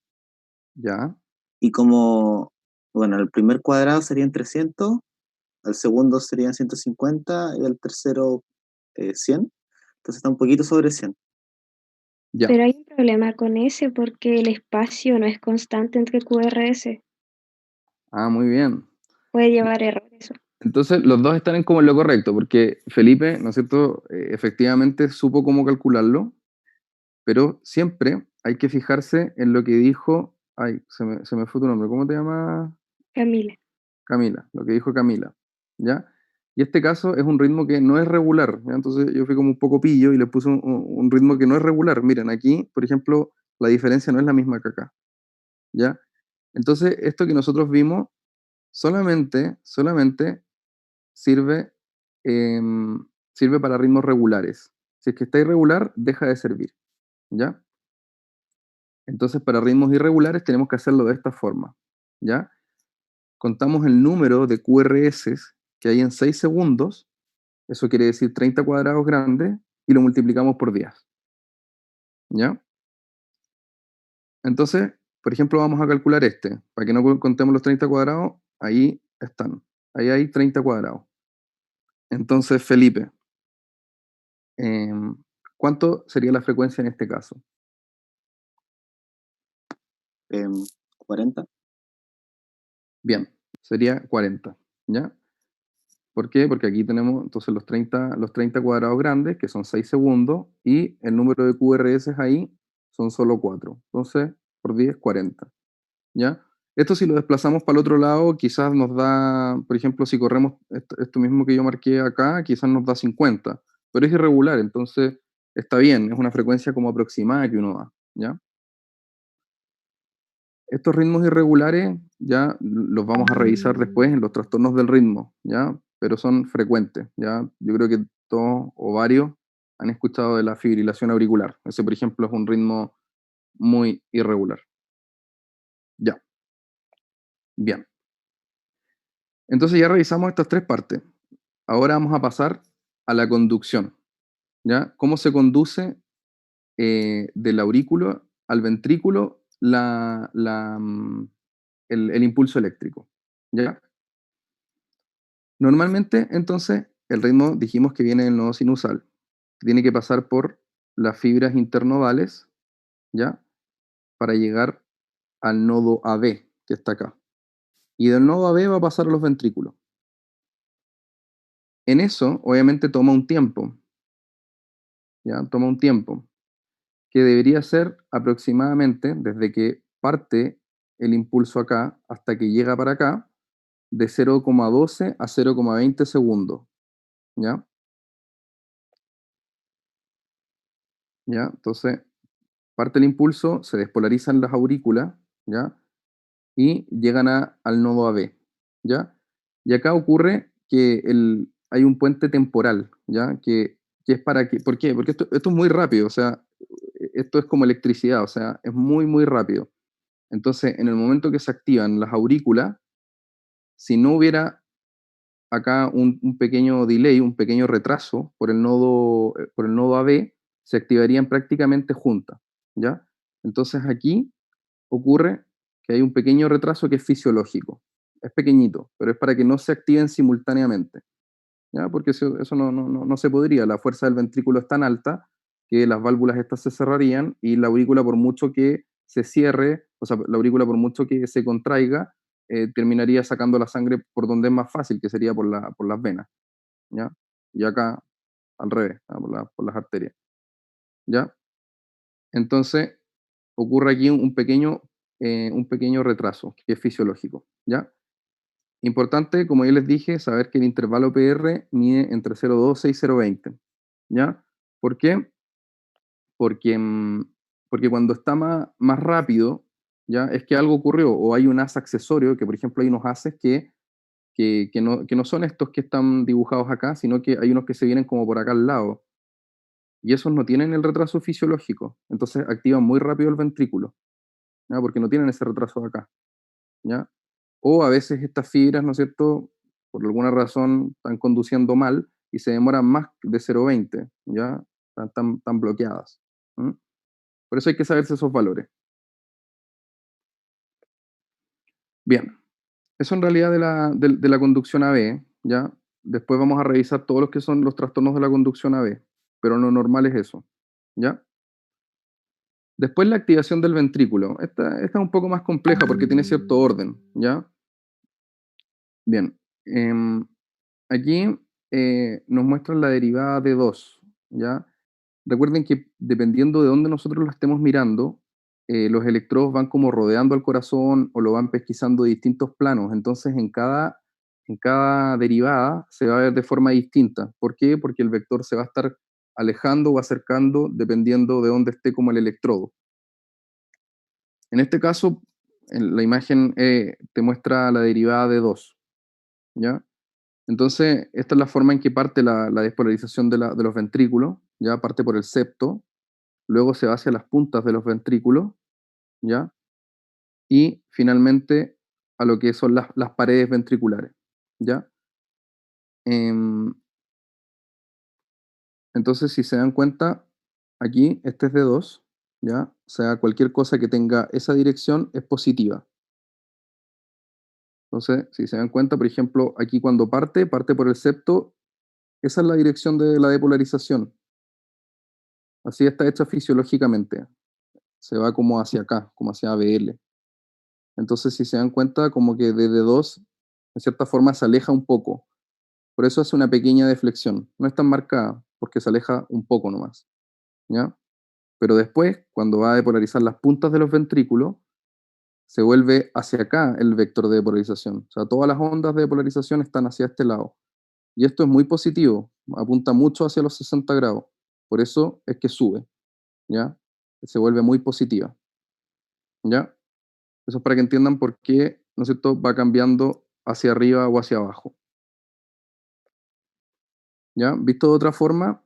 Ya, Y como, bueno, el primer cuadrado serían 300, el segundo serían 150 y el tercero 100. Entonces está un poquito sobre 100. ya. Pero hay un problema con ese porque el espacio no es constante entre QRS. Ah, muy bien. Puede llevar error eso. Entonces, los dos están en como en lo correcto, porque Felipe, ¿no es cierto? Efectivamente supo cómo calcularlo, pero siempre hay que fijarse en lo que dijo. Ay, se me fue tu nombre. ¿Cómo te llamas? Camila. Camila, lo que dijo Camila, ¿ya? Y este caso es un ritmo que no es regular, ¿ya? Entonces yo fui como un poco pillo y le puse un ritmo que no es regular. Miren, aquí, por ejemplo, la diferencia no es la misma que acá, ¿ya? Entonces, esto que nosotros vimos solamente sirve, sirve para ritmos regulares. Si es que está irregular, deja de servir, ¿ya? Entonces, para ritmos irregulares tenemos que hacerlo de esta forma, ¿ya? Contamos el número de QRS que hay en 6 segundos, eso quiere decir 30 cuadrados grandes, y lo multiplicamos por 10, ¿ya? Entonces, por ejemplo, vamos a calcular este, para que no contemos los 30 cuadrados, ahí están, ahí hay 30 cuadrados. Entonces, Felipe, em, ¿cuánto sería la frecuencia en este caso? 40. Bien, sería 40, ¿ya? ¿Por qué? Porque aquí tenemos entonces los 30 cuadrados grandes, que son 6 segundos, y el número de QRS ahí son solo 4. Entonces, por 10, 40, ¿ya? Esto si lo desplazamos para el otro lado, quizás nos da, por ejemplo, si corremos esto mismo que yo marqué acá, quizás nos da 50, pero es irregular, entonces está bien, es una frecuencia como aproximada que uno da, ¿ya? Estos ritmos irregulares ya los vamos a revisar después en los trastornos del ritmo, ¿ya? Pero son frecuentes, ¿ya? Yo creo que todos o varios han escuchado de la fibrilación auricular. Ese, por ejemplo, es un ritmo muy irregular. Ya, bien. Entonces ya revisamos estas tres partes. Ahora vamos a pasar a la conducción, ¿ya? ¿Cómo se conduce del aurículo al ventrículo el impulso eléctrico, ¿ya? Normalmente, entonces, el ritmo dijimos que viene del nodo sinusal, que tiene que pasar por las fibras internodales, ¿ya? Para llegar al nodo AB, que está acá. Y del nodo AB va a pasar a los ventrículos. En eso, obviamente, toma un tiempo, ¿ya? Toma un tiempo, que debería ser aproximadamente desde que parte el impulso acá hasta que llega para acá, de 0,12 a 0,20 segundos, ¿ya? ¿Ya? Entonces, parte el impulso, se despolarizan las aurículas, ¿ya? Y llegan al nodo AB, ¿ya? Y acá ocurre que hay un puente temporal, ¿ya? Que que es para que, ¿por qué? Porque esto es muy rápido, o sea, esto es como electricidad, o sea, es muy, muy rápido. Entonces, en el momento que se activan las aurículas, si no hubiera acá un pequeño delay, un pequeño retraso por el nodo AB, se activarían prácticamente juntas, ¿ya? Entonces aquí ocurre que hay un pequeño retraso que es fisiológico. Es pequeñito, pero es para que no se activen simultáneamente, ¿ya? Porque eso no se podría. La fuerza del ventrículo es tan alta que las válvulas estas se cerrarían y la aurícula, por mucho que se cierre, o sea, la aurícula por mucho que se contraiga, terminaría sacando la sangre por donde es más fácil, que sería por las venas, ¿ya? Y acá al revés, ¿ya? Por las arterias, ¿ya? Entonces ocurre aquí un pequeño retraso que es fisiológico, ¿ya? Importante, como yo les dije, saber que el intervalo PR mide entre 0,12 y 0,20, ¿ya? ¿Por qué? Porque, porque cuando está más rápido, ¿ya? Es que algo ocurrió, o hay un haz accesorio, que por ejemplo hay unos haces que no son estos que están dibujados acá, sino que hay unos que se vienen como por acá al lado, y esos no tienen el retraso fisiológico, entonces activan muy rápido el ventrículo, ¿ya? Porque no tienen ese retraso de acá, ¿ya? O a veces estas fibras, ¿no es cierto?, por alguna razón están conduciendo mal y se demoran más de 0,20, ¿ya? Están bloqueadas. ¿Mm? Por eso hay que saberse esos valores. Bien, eso en realidad de la conducción AB, ¿ya? Después vamos a revisar todos los que son los trastornos de la conducción AB, pero lo normal es eso, ¿ya? Después la activación del ventrículo. Esta es un poco más compleja porque tiene cierto orden, ¿ya? Bien, aquí nos muestran la derivada de 2, ¿ya? Recuerden que dependiendo de dónde nosotros lo estemos mirando, los electrodos van como rodeando al corazón o lo van pesquisando de distintos planos. Entonces, en cada derivada se va a ver de forma distinta. ¿Por qué? Porque el vector se va a estar alejando o acercando dependiendo de dónde esté como el electrodo. En este caso, en la imagen te muestra la derivada de 2, ¿ya? Entonces, esta es la forma en que parte la despolarización de los ventrículos, ¿ya? Parte por el septo, luego se va hacia las puntas de los ventrículos, ¿ya? Y finalmente a lo que son las paredes ventriculares, ¿ya? Em, entonces, si se dan cuenta, aquí este es de 2, ¿ya? O sea, cualquier cosa que tenga esa dirección es positiva. Entonces, si se dan cuenta, por ejemplo, aquí cuando parte por el septo, esa es la dirección de la depolarización. Así está hecha fisiológicamente. Se va como hacia acá, como hacia ABL. Entonces, si se dan cuenta, como que desde 2, en cierta forma, se aleja un poco. Por eso hace una pequeña deflexión. No es tan marcada, porque se aleja un poco nomás, ¿ya? Pero después, cuando va a depolarizar las puntas de los ventrículos, se vuelve hacia acá el vector de depolarización. O sea, todas las ondas de depolarización están hacia este lado. Y esto es muy positivo, apunta mucho hacia los 60 grados. Por eso es que sube, ¿ya? Se vuelve muy positiva, ¿ya? Eso es para que entiendan por qué, ¿no es cierto?, va cambiando hacia arriba o hacia abajo. ¿Ya? Visto de otra forma,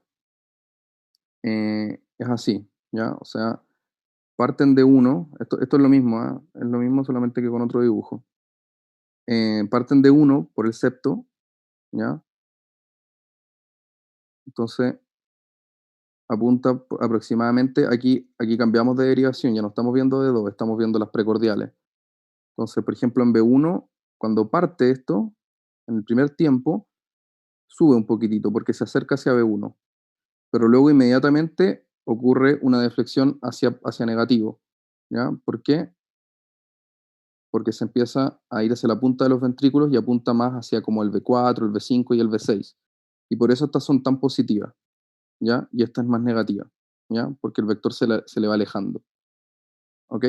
es así, ¿ya? O sea, parten de 1, esto es lo mismo, ¿ah? Es lo mismo solamente que con otro dibujo. Parten de 1 por el septo, ¿ya? Entonces, apunta aproximadamente, aquí cambiamos de derivación, ya no estamos viendo de 2, estamos viendo las precordiales. Entonces, por ejemplo, en B1, cuando parte esto, en el primer tiempo, sube un poquitito porque se acerca hacia B1, pero luego inmediatamente ocurre una deflexión hacia negativo, ¿ya? ¿Por qué? Porque se empieza a ir hacia la punta de los ventrículos y apunta más hacia como el B4, el B5 y el B6. Y por eso estas son tan positivas, ¿ya? Y esta es más negativa, ¿ya? Porque el vector se le va alejando, ¿ok?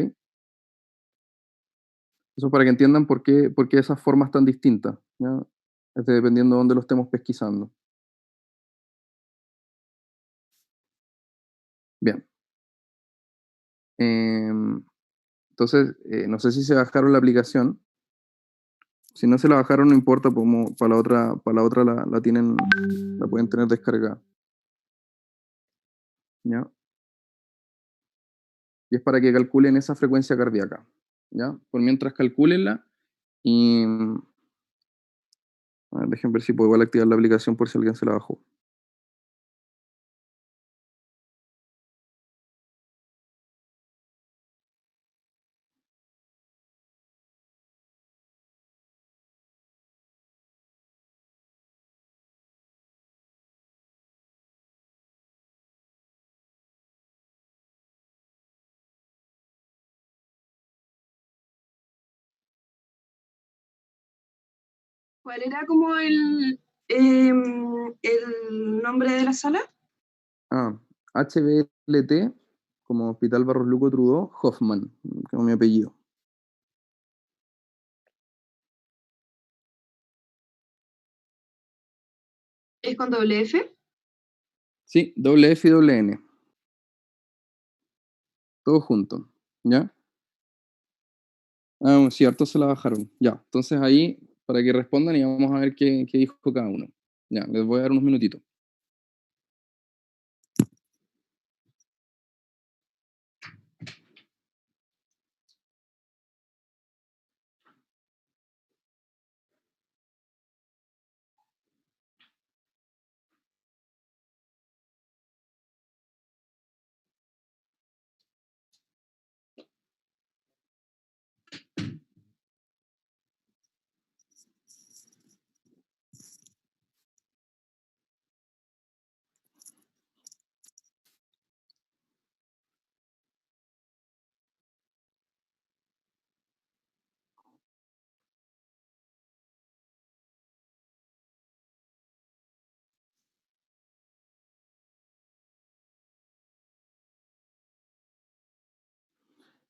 Eso para que entiendan por qué esas formas tan distintas, ¿ya? Dependiendo de dónde lo estemos pesquisando. Bien. Em, entonces, no sé si se bajaron la aplicación. Si no se la bajaron, no importa, para la otra la pueden tener descargada. ¿ya? Y es para que calculen esa frecuencia cardíaca, ¿ya? Por mientras calcúlenla y... a ver, dejen ver si puedo igual activar la aplicación por si alguien se la bajó. ¿Cuál era como el nombre de la sala? Ah, HBLT, como Hospital Barros Luco Trudó, Hoffman, como mi apellido. ¿Es con doble F? Sí, doble F y doble N. Todo junto, ¿ya? Ah, cierto, se la bajaron. Ya, entonces ahí, para que respondan y vamos a ver qué dijo cada uno. Ya, les voy a dar unos minutitos.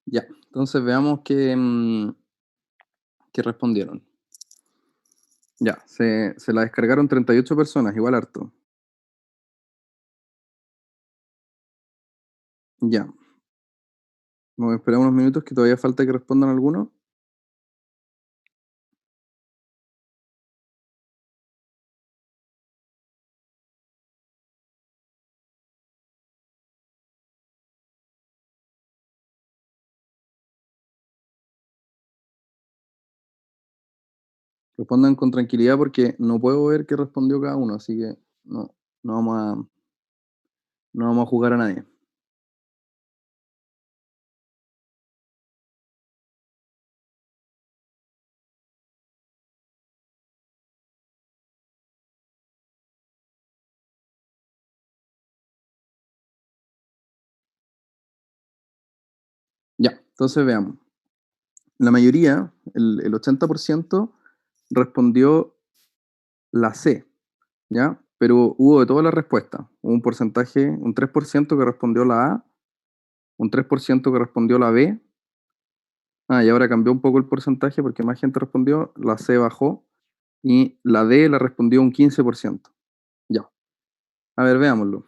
Ya, entonces veamos qué respondieron. Ya, se la descargaron 38 personas, igual harto. Ya. Vamos a esperar unos minutos que todavía falta que respondan algunos. Respondan con tranquilidad porque no puedo ver qué respondió cada uno, así que no vamos no vamos a jugar a nadie. Ya, entonces veamos. La mayoría, el 80%, respondió la C, ¿ya? Pero hubo de todas las respuestas. Hubo un porcentaje, un 3% que respondió la A, un 3% que respondió la B. Ah, y ahora cambió un poco el porcentaje porque más gente respondió, la C bajó y la D la respondió un 15%. Ya. A ver, veámoslo.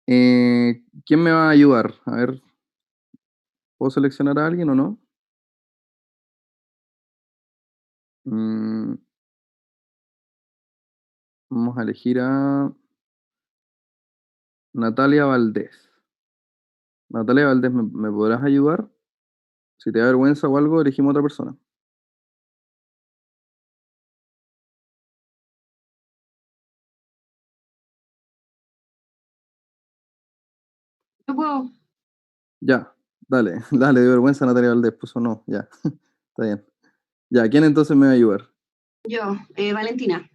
¿Quién me va a ayudar? A ver, ¿puedo seleccionar a alguien o no? Mm, vamos a elegir a Natalia Valdés. Natalia Valdés, ¿me podrás ayudar? Si te da vergüenza o algo, elegimos otra persona. Yo puedo. Ya, dale, dale, de vergüenza Natalia Valdés, puso no, ya, está bien. Ya, ¿quién entonces me va a ayudar? Yo, Valentina.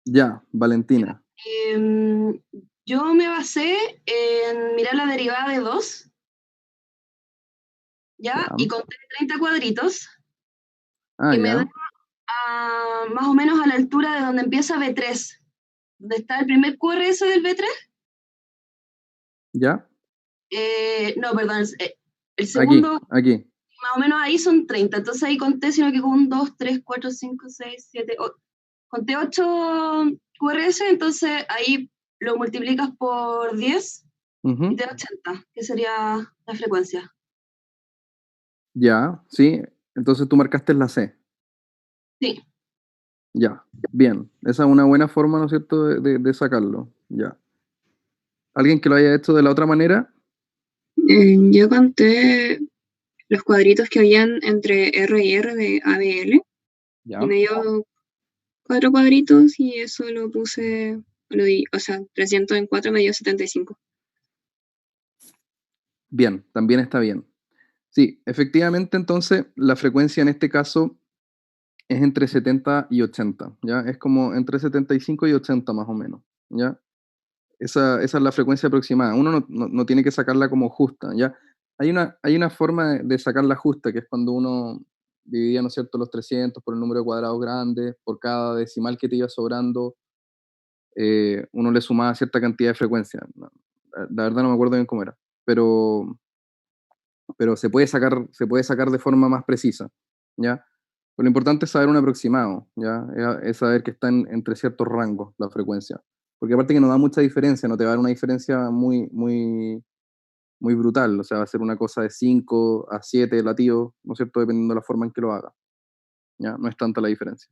Ya, Valentina. Em, yo me basé en mirar la derivada de 2, ¿ya? Ya. Y conté 30 cuadritos Ah, que me dan ya, más o menos a la altura de donde empieza B3, donde está el primer QRS del B3. ya. No, perdón, el Aquí, segundo, aquí. más o menos ahí son 30. Entonces ahí conté, sino que con 1, 2, 3, 4, 5, 6, 7, conté 8 QRS, entonces ahí lo multiplicas por 10 y Ujú. te da 80, que sería la frecuencia. Ya, sí. Entonces tú marcaste la C. Sí, Ya, bien. Esa es una buena forma, ¿no es cierto?, de sacarlo. Ya. ¿Alguien que lo haya hecho de la otra manera? Yo conté los cuadritos que habían entre R y R de ABL Ya. y me dio 4 cuadritos y eso lo puse, o sea, 300 en 4 me dio 75. Bien, también está bien. Sí, efectivamente, entonces, la frecuencia en este caso es entre 70 y 80, ¿ya? Es como entre 75 y 80 más o menos, ¿ya? Esa es la frecuencia aproximada. Uno no tiene que sacarla como justa, ¿ya? Hay una forma de sacarla justa, que es cuando uno dividía, ¿no es cierto?, los 300 por el número de cuadrados grandes, por cada decimal que te iba sobrando, uno le sumaba cierta cantidad de frecuencia. La verdad no me acuerdo bien cómo era, pero se puede sacar de forma más precisa, ¿ya? Pero lo importante es saber un aproximado, ¿ya? Es saber que está entre ciertos rangos la frecuencia. Porque aparte que no da mucha diferencia, no te va a dar una diferencia muy, muy, muy brutal, o sea, va a ser una cosa de 5 a 7 latidos, ¿no es cierto?, dependiendo de la forma en que lo haga, ¿ya? No es tanta la diferencia.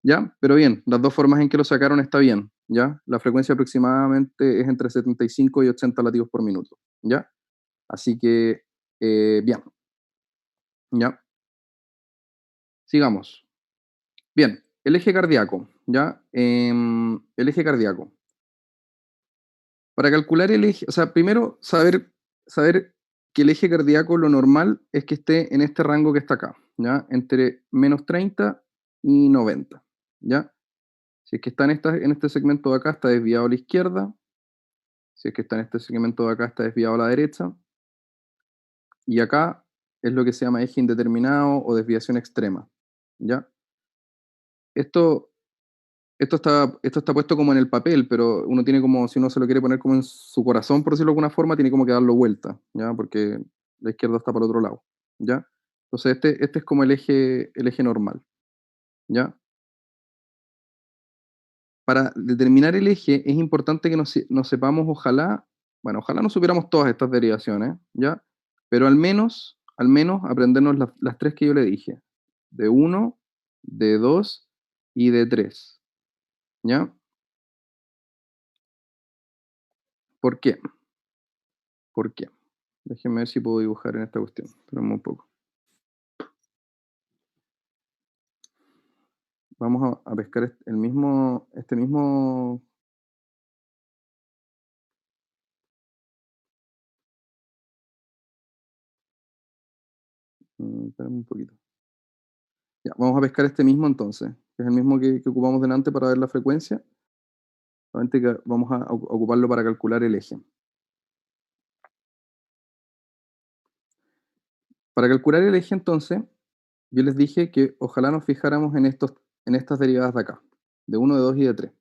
¿Ya? Pero bien, las dos formas en que lo sacaron está bien, ¿ya? La frecuencia aproximadamente es entre 75 y 80 latidos por minuto, ¿ya? Así que, bien, ¿ya? Sigamos. Bien, el eje cardíaco, ¿ya? El eje cardíaco. Para calcular el eje, o sea, primero saber que el eje cardíaco lo normal es que esté en este rango que está acá, ¿ya? Entre menos 30 y 90, ¿ya? Si es que está en este segmento de acá, está desviado a la izquierda. Si es que está en este segmento de acá, está desviado a la derecha. Y acá es lo que se llama eje indeterminado o desviación extrema, ¿ya? Esto, esto está puesto como en el papel, pero uno tiene como, si uno se lo quiere poner como en su corazón, por decirlo de alguna forma, tiene como que darlo vuelta, ¿ya? Porque la izquierda está para el otro lado, ¿ya? Entonces este es como el eje normal, ¿ya? Para determinar el eje es importante que nos sepamos, ojalá no supiéramos todas estas derivaciones, ¿ya? Pero al menos aprendernos las tres que yo le dije, de 1, de 2 y de 3, ¿ya? ¿Por qué? ¿Por qué? Déjenme ver si puedo dibujar en esta cuestión, pero un poco. Vamos a pescar este mismo. Espérame un poquito. Ya, vamos a pescar este mismo entonces, que es el mismo que ocupamos delante para ver la frecuencia. Solamente que vamos a ocuparlo para calcular el eje. Para calcular el eje, entonces, yo les dije que ojalá nos fijáramos en estas derivadas de acá, de 1, de 2 y de 3,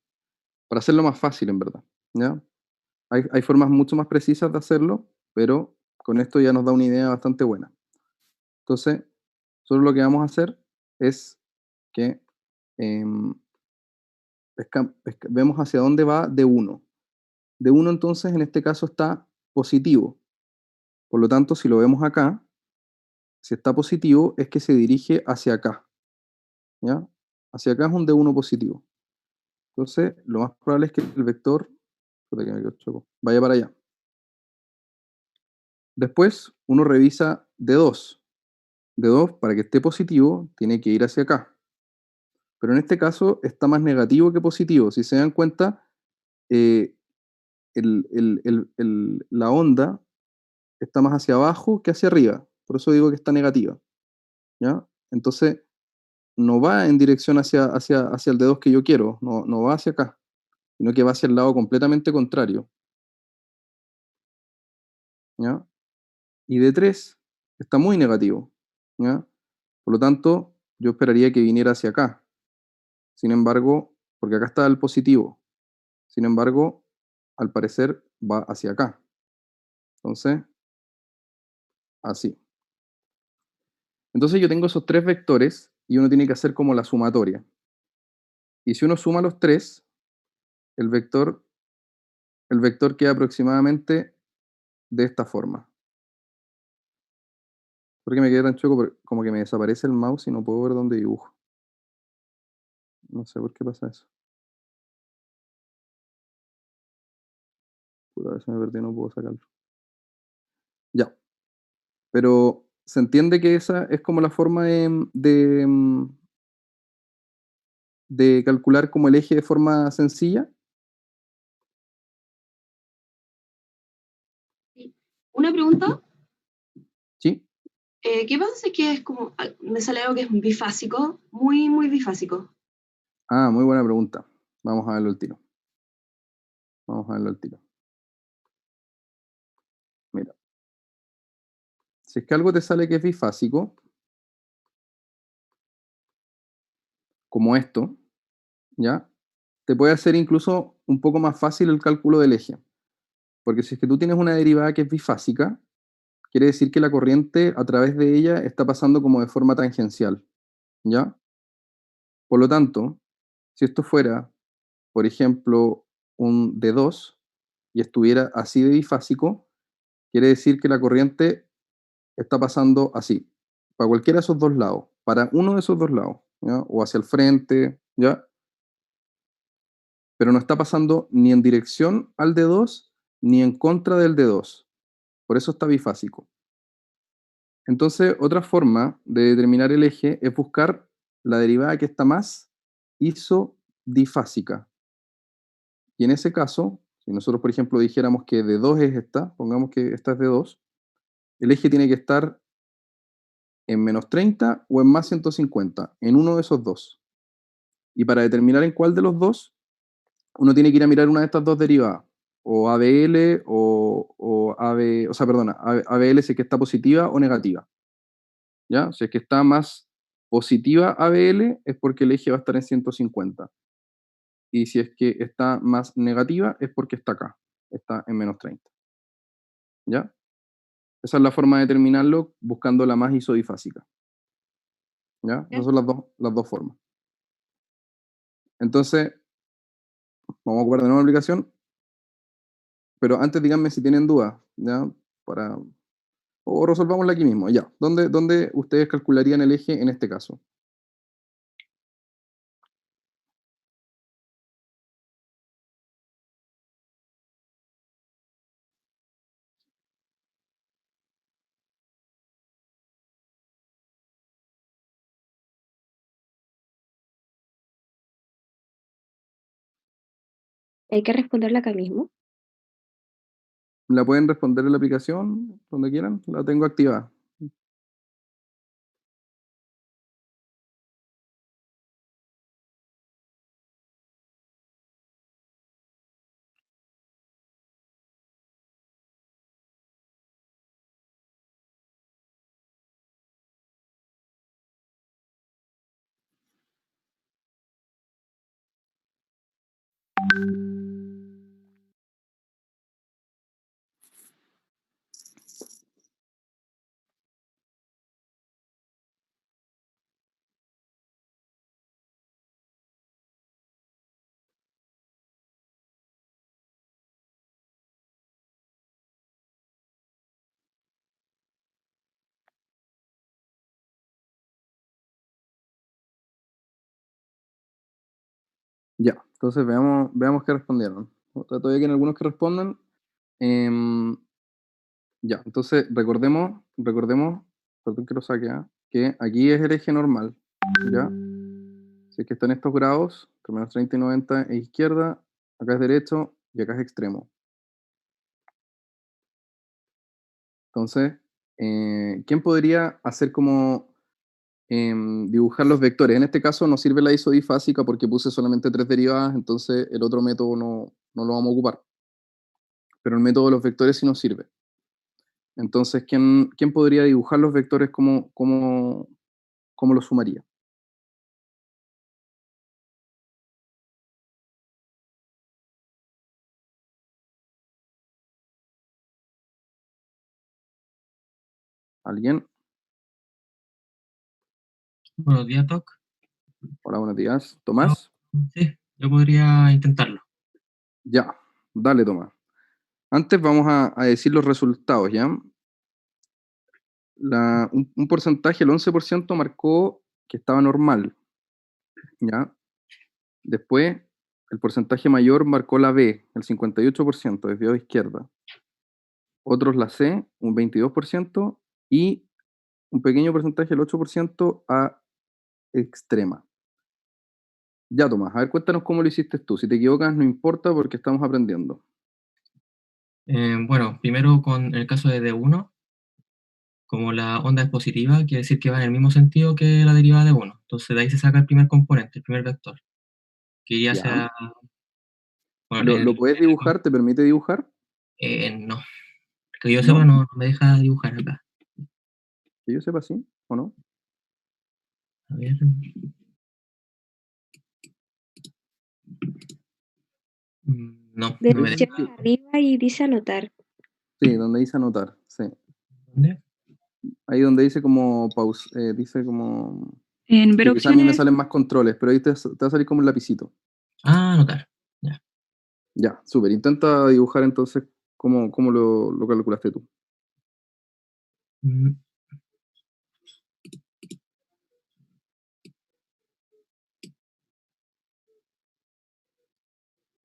para hacerlo más fácil, en verdad, ¿ya? Hay formas mucho más precisas de hacerlo, pero con esto ya nos da una idea bastante buena. Entonces, solo lo que vamos a hacer es que em, vemos hacia dónde va de 1. De 1, entonces, en este caso está positivo. Por lo tanto, si lo vemos acá, si está positivo, es que se dirige hacia acá, ¿ya? Hacia acá es un D1 positivo. Entonces, lo más probable es que el vector, espérate que me quedo choco, vaya para allá. Después, uno revisa D2. D2, para que esté positivo, tiene que ir hacia acá. Pero en este caso está más negativo que positivo. Si se dan cuenta, eh, la onda está más hacia abajo que hacia arriba. Por eso digo que está negativa, ¿ya? Entonces, no va en dirección hacia el D2 que yo quiero, no va hacia acá, sino que va hacia el lado completamente contrario, ¿ya? Y D3 está muy negativo, ¿ya? Por lo tanto, yo esperaría que viniera hacia acá. Sin embargo, porque acá está el positivo, sin embargo, al parecer va hacia acá. Entonces, así. Entonces yo tengo esos tres vectores y uno tiene que hacer como la sumatoria. Y si uno suma los tres, el vector, el vector queda aproximadamente de esta forma. Porque me quedé tan chueco, como que me desaparece el mouse y no puedo ver dónde dibujo. No sé por qué pasa eso. Puta, a ver si me perdí, no puedo sacarlo. Ya. Pero se entiende que esa es como la forma de calcular como el eje de forma sencilla. Una pregunta, ¿Sí? ¿qué pasa si es que es como, me sale algo que es bifásico, muy, muy bifásico? Ah, muy buena pregunta. Vamos a verlo al tiro. Vamos a verlo al tiro. Mira. Si es que algo te sale que es bifásico, como esto, ¿ya? Te puede hacer incluso un poco más fácil el cálculo del eje. Porque si es que tú tienes una derivada que es bifásica, quiere decir que la corriente a través de ella está pasando como de forma tangencial, ¿ya? Por lo tanto, si esto fuera, por ejemplo, un D2 y estuviera así de bifásico, quiere decir que la corriente está pasando así, para cualquiera de esos dos lados, para uno de esos dos lados, ¿ya? O hacia el frente, ¿ya? Pero no está pasando ni en dirección al D2 ni en contra del D2. Por eso está bifásico. Entonces, otra forma de determinar el eje es buscar la derivada que está más isodifásica. Y en ese caso, si nosotros, por ejemplo, dijéramos que D2 es esta, pongamos que esta es D2, el eje tiene que estar en menos 30 o en más 150, en uno de esos dos. Y para determinar en cuál de los dos, uno tiene que ir a mirar una de estas dos derivadas, o ABL o AB, o sea, perdona, ABL si es que está positiva o negativa. ¿Ya? Si es que está más positiva ABL es porque el eje va a estar en 150. Y si es que está más negativa es porque está acá, está en menos 30. ¿Ya? Esa es la forma de determinarlo buscando la más isodifásica. ¿Ya? Esas son las dos formas. Entonces, vamos a ocupar de nuevo la aplicación, pero antes díganme si tienen dudas, ¿ya? Para, o resolvámosla aquí mismo, ya. ¿Dónde ustedes calcularían el eje en este caso? Hay que responderla acá mismo. ¿La pueden responder en la aplicación, donde quieran? La tengo activada. Ya, entonces veamos qué respondieron. Todavía que en algunos que respondan. em, ya, entonces recordemos, perdón que lo saque, que aquí es el eje normal, ¿ya? Si es que están estos grados, entre menos 30 y 90 es izquierda, acá es derecho y acá es extremo. Entonces, ¿quién podría hacer como dibujar los vectores? En este caso no sirve la isodifásica porque puse solamente 3 derivadas, entonces el otro método no lo vamos a ocupar. Pero el método de los vectores sí nos sirve. Entonces, ¿quién podría dibujar los vectores? ¿Cómo los sumaría? ¿Alguien? Buenos días, Doc. Hola, buenos días. ¿Tomás? Sí, yo podría intentarlo. Ya, dale, Tomás. Antes vamos a decir los resultados, ¿ya? Un porcentaje, el 11%, marcó que estaba normal, ¿ya? Después, el porcentaje mayor marcó la B, el 58%, desviado a izquierda. Otros la C, un 22%, y un pequeño porcentaje, el 8%, a extrema. Ya, Tomás, a ver, cuéntanos cómo lo hiciste tú. Si te equivocas, no importa porque estamos aprendiendo. Bueno, primero en el caso de D1, como la onda es positiva, quiere decir que va en el mismo sentido que la derivada de 1. Entonces de ahí se saca el primer componente, el primer vector, que ya Ya. sea... Bueno, ¿Lo puedes dibujar? ¿Te permite dibujar? no, que yo ¿No? sepa no me deja dibujar acá. Que yo sepa, sí, ¿o no? A ver. No, no me deja. Derecha arriba y dice anotar. Sí, donde dice anotar, sí. ¿Dónde? Ahí donde dice como pause, dice como... En ver que quizás a mí me opciones, salen más controles, pero ahí te va a salir como un lapicito. Ah, anotar. Ya. Ya, súper. Intenta dibujar entonces cómo lo calculaste tú. Mm,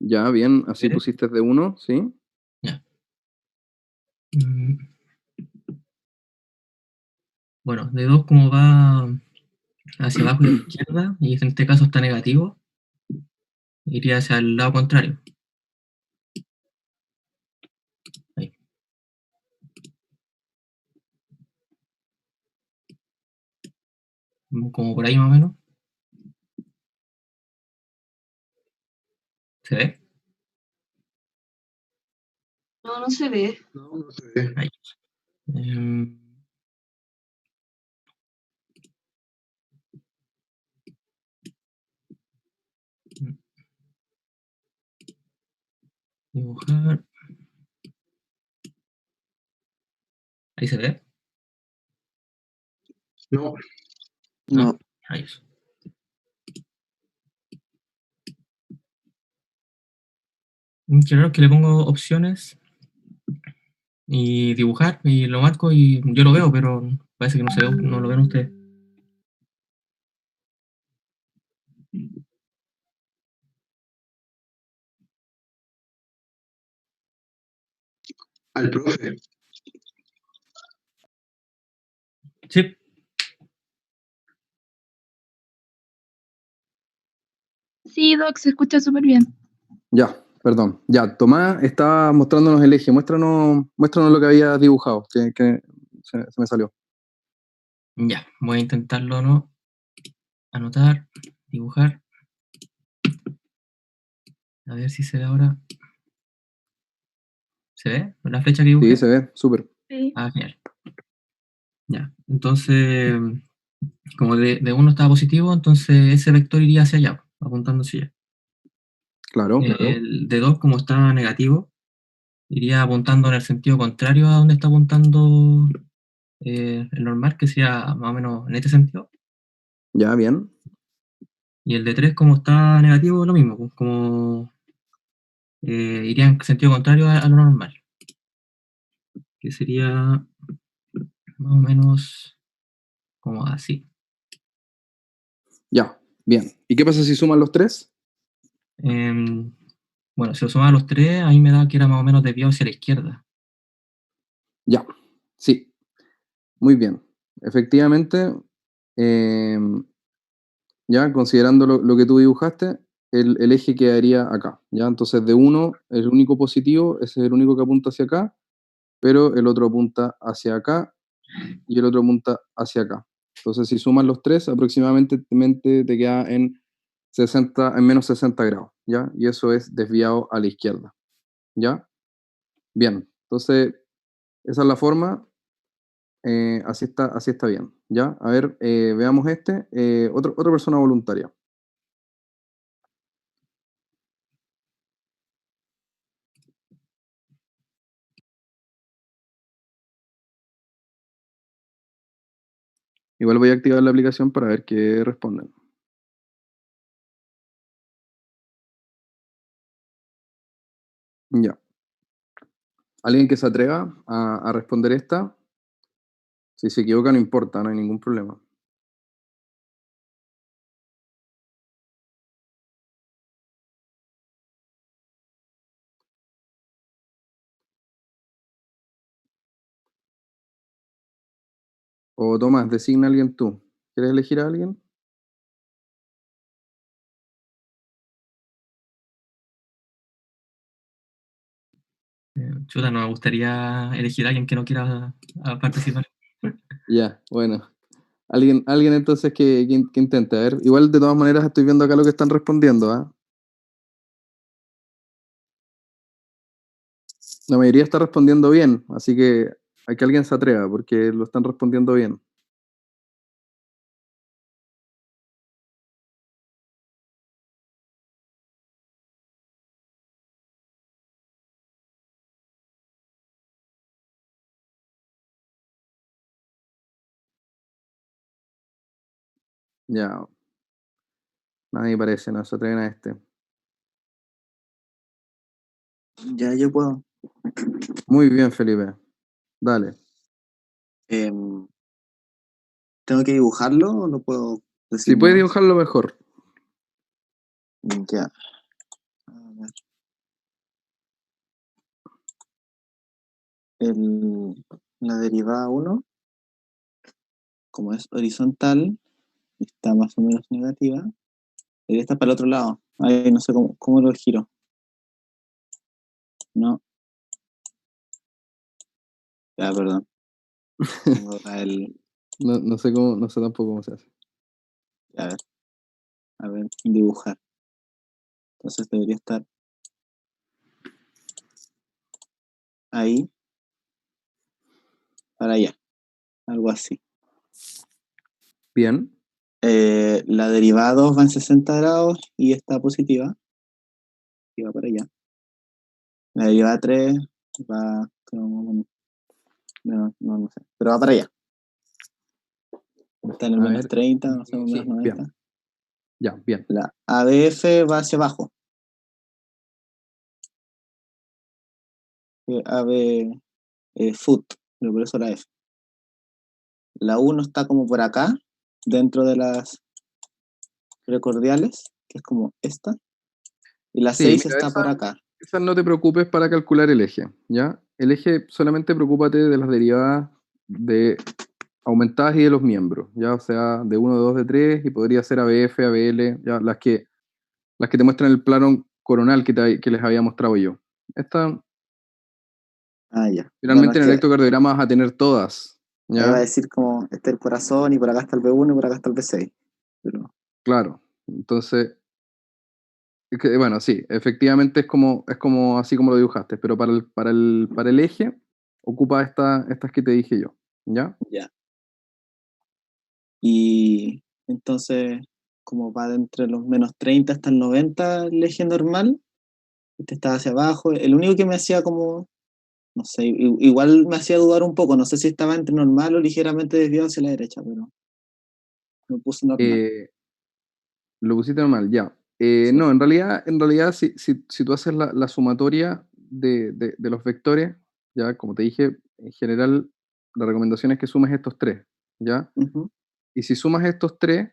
Ya, bien, así ¿Eres? pusiste de 1, ¿sí? Ya. Mm, Bueno, de 2 como va hacia abajo y a la izquierda, y en este caso está negativo, iría hacia el lado contrario. Ahí. Como por ahí más o menos. ¿Se ve? No, no se ve. No, no se ve. Ahí. Em, Dibujar. Ahí se ve. No, No, Ahí es. Qué raro que le pongo opciones y dibujar y lo marco y yo lo veo, pero parece que no se ve, no lo ven ustedes. al profe. Sí, Sí, Doc, se escucha súper bien. Ya, perdón. Ya, Tomás está mostrándonos el eje. Muéstranos lo que había dibujado, que se me salió. ya, voy a intentarlo, ¿no? Anotar, dibujar. A ver si se ve ahora. ¿Se ve? ¿La flecha que Sí, dibujé? se ve, súper. Sí. Ah, genial. Ya, entonces, como de 1 estaba positivo, entonces ese vector iría hacia allá, apuntando hacia allá. Claro. El de 2, como está negativo, iría apuntando en el sentido contrario a donde está apuntando el normal, que sea más o menos en este sentido. Ya, bien. Y el de 3, como está negativo, lo mismo, pues, como iría en sentido contrario a lo normal, que sería más o menos como así. Ya, bien. ¿Y qué pasa si suman los 3? Bueno, si lo sumaba a los 3, ahí me da que era más o menos desviado hacia la izquierda. Ya, sí. Muy bien. Efectivamente, ya considerando lo que tú dibujaste, el eje quedaría acá. ¿Ya? Entonces, de 1, el único positivo, ese es el único que apunta hacia acá, pero el otro apunta hacia acá y el otro apunta hacia acá. Entonces, si sumas los 3, aproximadamente te queda en menos 60 grados, ¿ya? Y eso es desviado a la izquierda, ¿ya? Bien, entonces, esa es la forma, así está bien, ¿ya? A ver, veamos otra persona voluntaria. Igual voy a activar la aplicación para ver qué responden. Ya. ¿Alguien que se atreva a responder esta? Si se equivoca no importa, no hay ningún problema. O Tomás, designa a alguien tú. ¿Quieres elegir a alguien? Chuta, no me gustaría elegir a alguien que no quiera participar. Ya, bueno. Alguien entonces que intente. A ver, igual de todas maneras estoy viendo acá lo que están respondiendo, ¿ah? La mayoría está respondiendo bien, así que hay que alguien se atreva, porque lo están respondiendo bien. Ya, nadie parece, no se atreven a este. Ya yo puedo. Muy bien, Felipe. Dale. ¿Tengo que dibujarlo o lo puedo decir Si puedes nomás? dibujarlo mejor. Ya. A ver. La derivada 1, como es horizontal, está más o menos negativa. Debería estar para el otro lado. Ahí no sé cómo lo giro. No. Ya, perdón. Tengo acá No sé cómo, no sé tampoco cómo se hace. a ver, dibujar. Entonces debería estar ahí, para allá. Algo así. Bien. La derivada 2 va en 60 grados y está positiva. Y va para allá. La derivada 3 va, no sé, pero va para allá. Está en el A menos ver. 30, no sé, menos Sí, 90. bien. Ya, bien. La ABF va hacia abajo. AB foot, pero por eso la F. La 1 está como por acá, dentro de las precordiales, que es como esta. Y la Sí, 6 mira, está por acá. esa no te preocupes para calcular el eje, ¿ya? El eje solamente preocúpate de las derivadas de aumentadas y de los miembros, ¿ya? O sea, de 1, de 2, de 3, y podría ser ABF, ABL, ¿ya? Las que te muestran el plano coronal que les había mostrado yo. Esta, Ah, ya. Bueno, finalmente es en el que electrocardiograma vas a tener todas, ahí va a ¿ya? decir como está el corazón y por acá está el B1 y por acá está el B6. Pero, Claro. Entonces, bueno, sí, efectivamente es como así como lo dibujaste, pero para el eje ocupa estas que te dije yo, ¿ya? ya. Y entonces, como va de entre los menos 30 hasta el 90 el eje normal, este está hacia abajo. El único que me hacía como, no sé, igual me hacía dudar un poco, no sé si estaba entre normal o ligeramente desviado hacia la derecha, pero me puse normal. Lo pusiste mal, ya. Sí. No, en realidad si tú haces la sumatoria de los vectores, ya, como te dije, en general la recomendación es que sumes estos tres, ¿ya? Ujú. Y si sumas estos tres,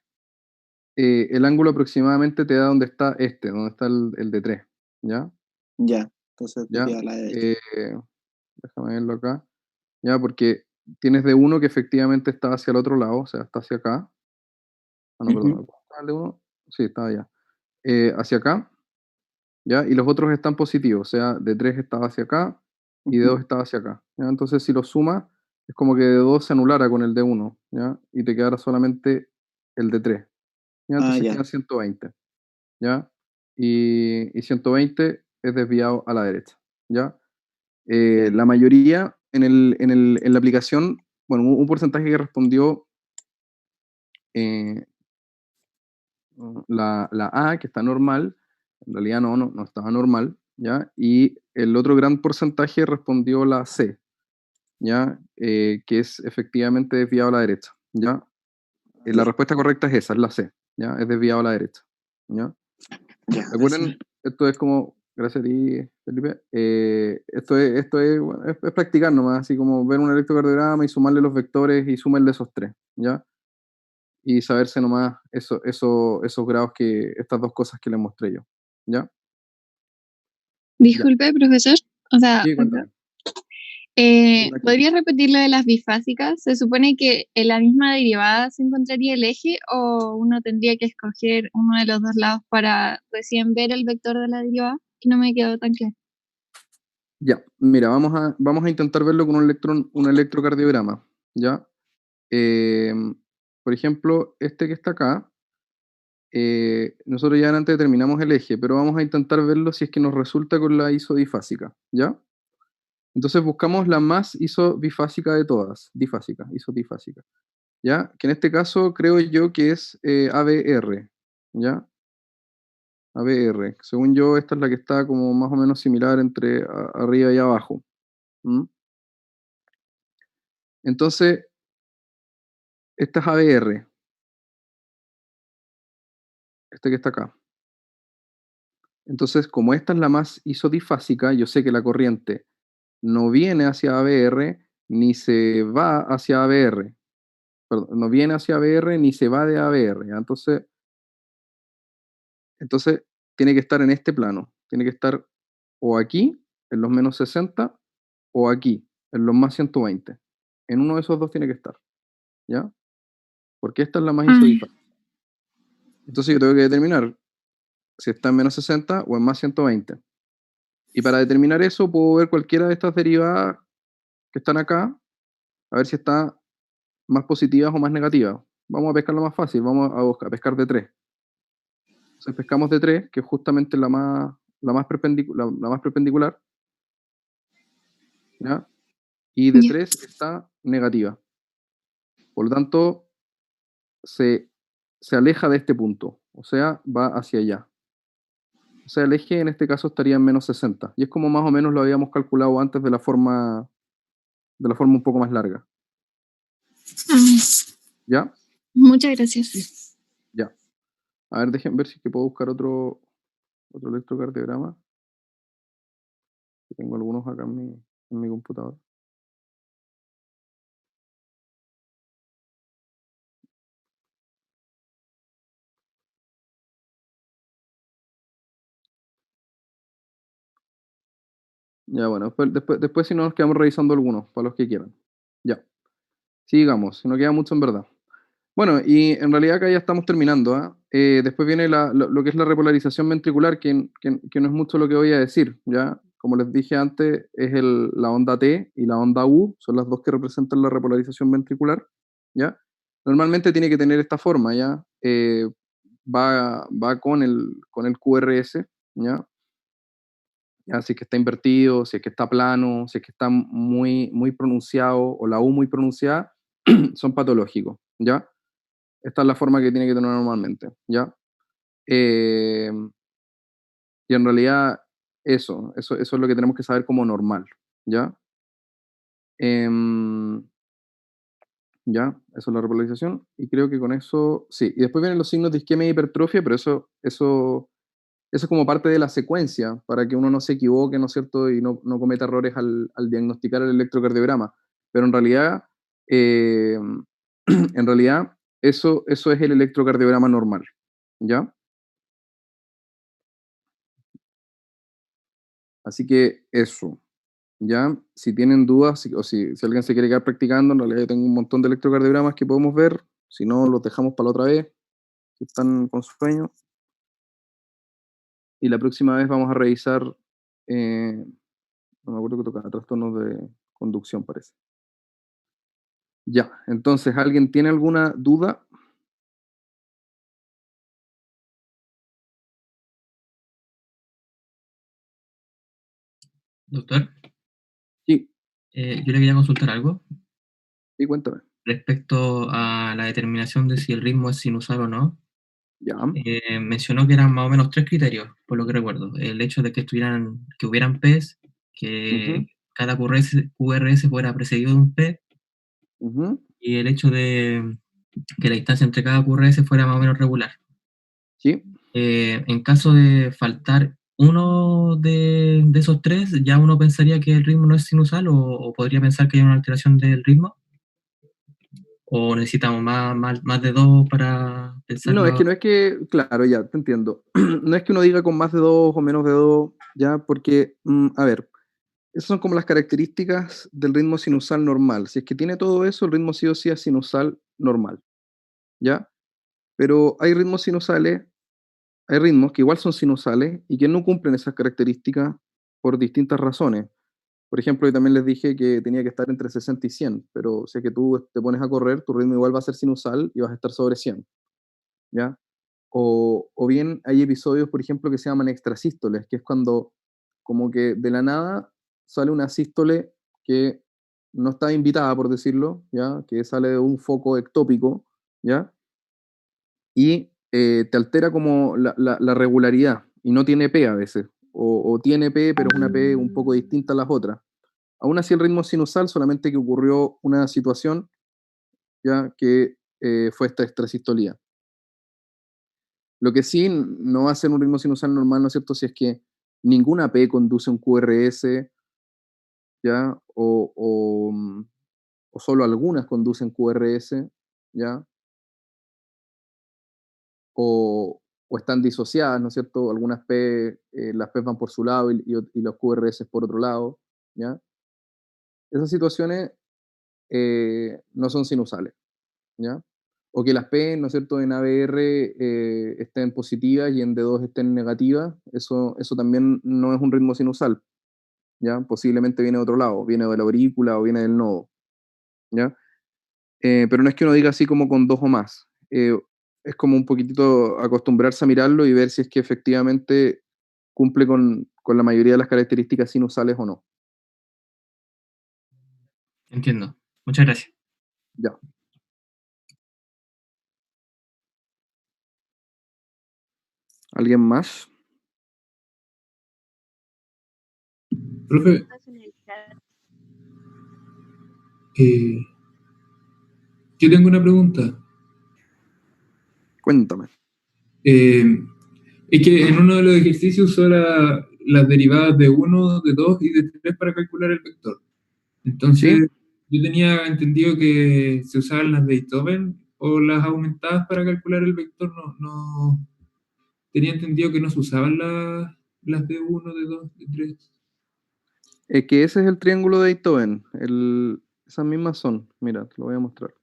el ángulo aproximadamente te da donde está el de 3, ¿ya? Ya, entonces ¿Ya? desviado a la derecha. Déjame verlo acá, ¿ya? Porque tienes de uno que efectivamente está hacia el otro lado, o sea, está hacia acá. Ah, no, Ujú. perdón, ¿está el de uno? Sí, está allá. Hacia acá, ¿ya? Y los otros están positivos, o sea, de 3 estaba hacia acá y de Ujú. 2 estaba hacia acá, ¿ya? Entonces, si lo sumas, es como que de 2 se anulara con el de 1, ¿ya? Y te quedara solamente el de 3, ¿ya? Ah, Entonces ya, quedan 120, ¿ya? Y 120 es desviado a la derecha, ¿ya? ya. La mayoría en la aplicación, bueno, un porcentaje que respondió eh, la A, que está normal, en realidad no estaba normal, ¿ya? Y el otro gran porcentaje respondió la C, ¿ya? Que es efectivamente desviado a la derecha, ¿ya? La Ya, respuesta correcta es esa, es la C, ¿ya? Es desviado a la derecha, ¿ya? ya, gracias. Recuerden, esto es como, gracias a ti, Felipe, bueno, es practicar nomás, así como ver un electrocardiograma y sumarle los vectores y sumarle esos tres, ¿ya? Y saberse nomás esos grados estas dos cosas que les mostré yo, ¿ya? Ya, Disculpe, profesor. O sea, sí, cuéntame. ¿Podría repetir lo de las bifásicas? ¿Se supone que en la misma derivada se encontraría el eje o uno tendría que escoger uno de los dos lados para recién ver el vector de la derivada? Que no me quedó tan claro. Ya, mira, vamos a intentar verlo con un electrocardiograma, ¿ya? Por ejemplo, este que está acá, nosotros ya antes determinamos el eje, pero vamos a intentar verlo si es que nos resulta con la isodifásica, ¿ya? Entonces buscamos la más isodifásica de todas, isodifásica, ¿ya? Que en este caso creo yo que es ABR, ¿ya? ABR. Según yo, esta es la que está como más o menos similar entre arriba y abajo. ¿Mm? Entonces, esta es ABR, este que está acá. Entonces, como esta es la más isodifásica, yo sé que la corriente no viene hacia ABR ni se va hacia ABR. Perdón, no viene hacia ABR ni se va de ABR. ¿Ya? Entonces, tiene que estar en este plano. Tiene que estar o aquí, en los menos 60, o aquí, en los más 120. En uno de esos dos tiene que estar. ¿Ya? Porque esta es la más isodifásica. Entonces yo tengo que determinar si está en menos 60 o en más 120. Y para determinar eso puedo ver cualquiera de estas derivadas que están acá, a ver si está más positivas o más negativas. Vamos a pescar lo más fácil, vamos a pescar de 3. Entonces pescamos de 3, que es justamente la más perpendicular, ¿ya? Y de Ya. 3 está negativa. Por lo tanto, se aleja de este punto, o sea, va hacia allá. O sea, el eje en este caso estaría en menos 60. Y es como más o menos lo habíamos calculado antes de la forma un poco más larga. ¿Ya? Muchas gracias. Ya. A ver, dejen ver si es que puedo buscar otro electrocardiograma. Tengo algunos acá en mi computador. Ya, bueno, después si no nos quedamos revisando algunos, para los que quieran. Ya. Sigamos, si no queda mucho en verdad. Bueno, y en realidad acá ya estamos terminando. ¿Ah? Después viene lo que es la repolarización ventricular, que no es mucho lo que voy a decir. ¿Ya? Como les dije antes, es la onda T y la onda U, son las dos que representan la repolarización ventricular. ¿Ya? Normalmente tiene que tener esta forma, ¿ya? Va con el QRS, ¿ya? ¿Ya? Si es que está invertido, si es que está plano, si es que está muy, muy pronunciado, o la U muy pronunciada, son patológicos, ¿ya? Esta es la forma que tiene que tener normalmente, ¿ya? Y en realidad eso es lo que tenemos que saber como normal, ¿ya? Em, ya, eso es la repolarización, y creo que con eso, sí. Y después vienen los signos de isquemia y hipertrofia, pero eso es como parte de la secuencia, para que uno no se equivoque, ¿no es cierto? Y no cometa errores al diagnosticar el electrocardiograma. Pero en realidad, en realidad, eso es el electrocardiograma normal, ¿ya? Así que eso, ¿ya? Si tienen dudas, o si alguien se quiere quedar practicando, en realidad yo tengo un montón de electrocardiogramas que podemos ver, si no, los dejamos para la otra vez, si están con sueño. Y la próxima vez vamos a revisar, no me acuerdo que tocaba, trastornos de conducción, parece. Ya, entonces, ¿alguien tiene alguna duda? Doctor, Sí, yo le quería consultar algo sí, cuéntame. respecto a la determinación de si el ritmo es sinusal o no. Ya, Mencionó que eran más o menos 3 criterios, por lo que recuerdo. El hecho de que hubieran P's, que ujú, cada QRS fuera precedido de un P, ujú, y el hecho de que la distancia entre cada QRS fuera más o menos regular. sí. En caso de faltar uno de esos 3, ya uno pensaría que el ritmo no es sinusal, o podría pensar que hay una alteración del ritmo, o necesitamos más de 2 para No, pensarlo. no es que, claro, ya, te entiendo. No es que uno diga con más de 2 o menos de 2, ya, porque, a ver, Esas son como las características del ritmo sinusal normal. Si es que tiene todo eso, el ritmo sí o sí es sinusal normal, ¿ya? Pero hay ritmos sinusales, hay ritmos que igual son sinusales y que no cumplen esas características por distintas razones. Por ejemplo, yo también les dije que tenía que estar entre 60 y 100, pero si es que tú te pones a correr, tu ritmo igual va a ser sinusal y vas a estar sobre 100, ¿ya? O bien hay episodios, por ejemplo, que se llaman extrasístoles, que es cuando como que de la nada sale una sístole que no está invitada, por decirlo, ¿ya? Que sale de un foco ectópico, ¿ya? Y te altera como la regularidad, y no tiene P a veces, o tiene P, pero es una P un poco distinta a las otras. Aún así el ritmo es sinusal, solamente que ocurrió una situación, ¿ya? Que fue esta extrasistolía. Lo que sí no va a ser un ritmo sinusal normal, ¿no es cierto? Si es que ninguna P conduce a un QRS, ¿ya? O solo algunas conducen QRS, ¿ya? O están disociadas, ¿no es cierto? Algunas P, las P van por su lado y los QRS por otro lado, ¿ya? Esas situaciones no son sinusales, ¿ya? O que las P, ¿no es cierto?, en ABR estén positivas y en D2 estén negativas, eso también no es un ritmo sinusal, ¿ya? Posiblemente viene de otro lado, viene de la aurícula o viene del nodo, ¿ya? Pero no es que uno diga así como con dos o más. Es como un poquitito acostumbrarse a mirarlo y ver si es que efectivamente cumple con la mayoría de las características sinusales o no. Entiendo. Muchas gracias. Ya. ¿Alguien más? Profe, yo tengo una pregunta. Cuéntame. Es que en uno de los ejercicios usó las derivadas de 1, de 2 y de 3 para calcular el vector. Entonces, ¿Sí? yo tenía entendido que se usaban las de Beethoven o las aumentadas para calcular el vector. No tenía entendido que no se usaban las de 1, de 2, de 3. Que ese es el triángulo de Beethoven. Esas mismas son. Mira, te lo voy a mostrar.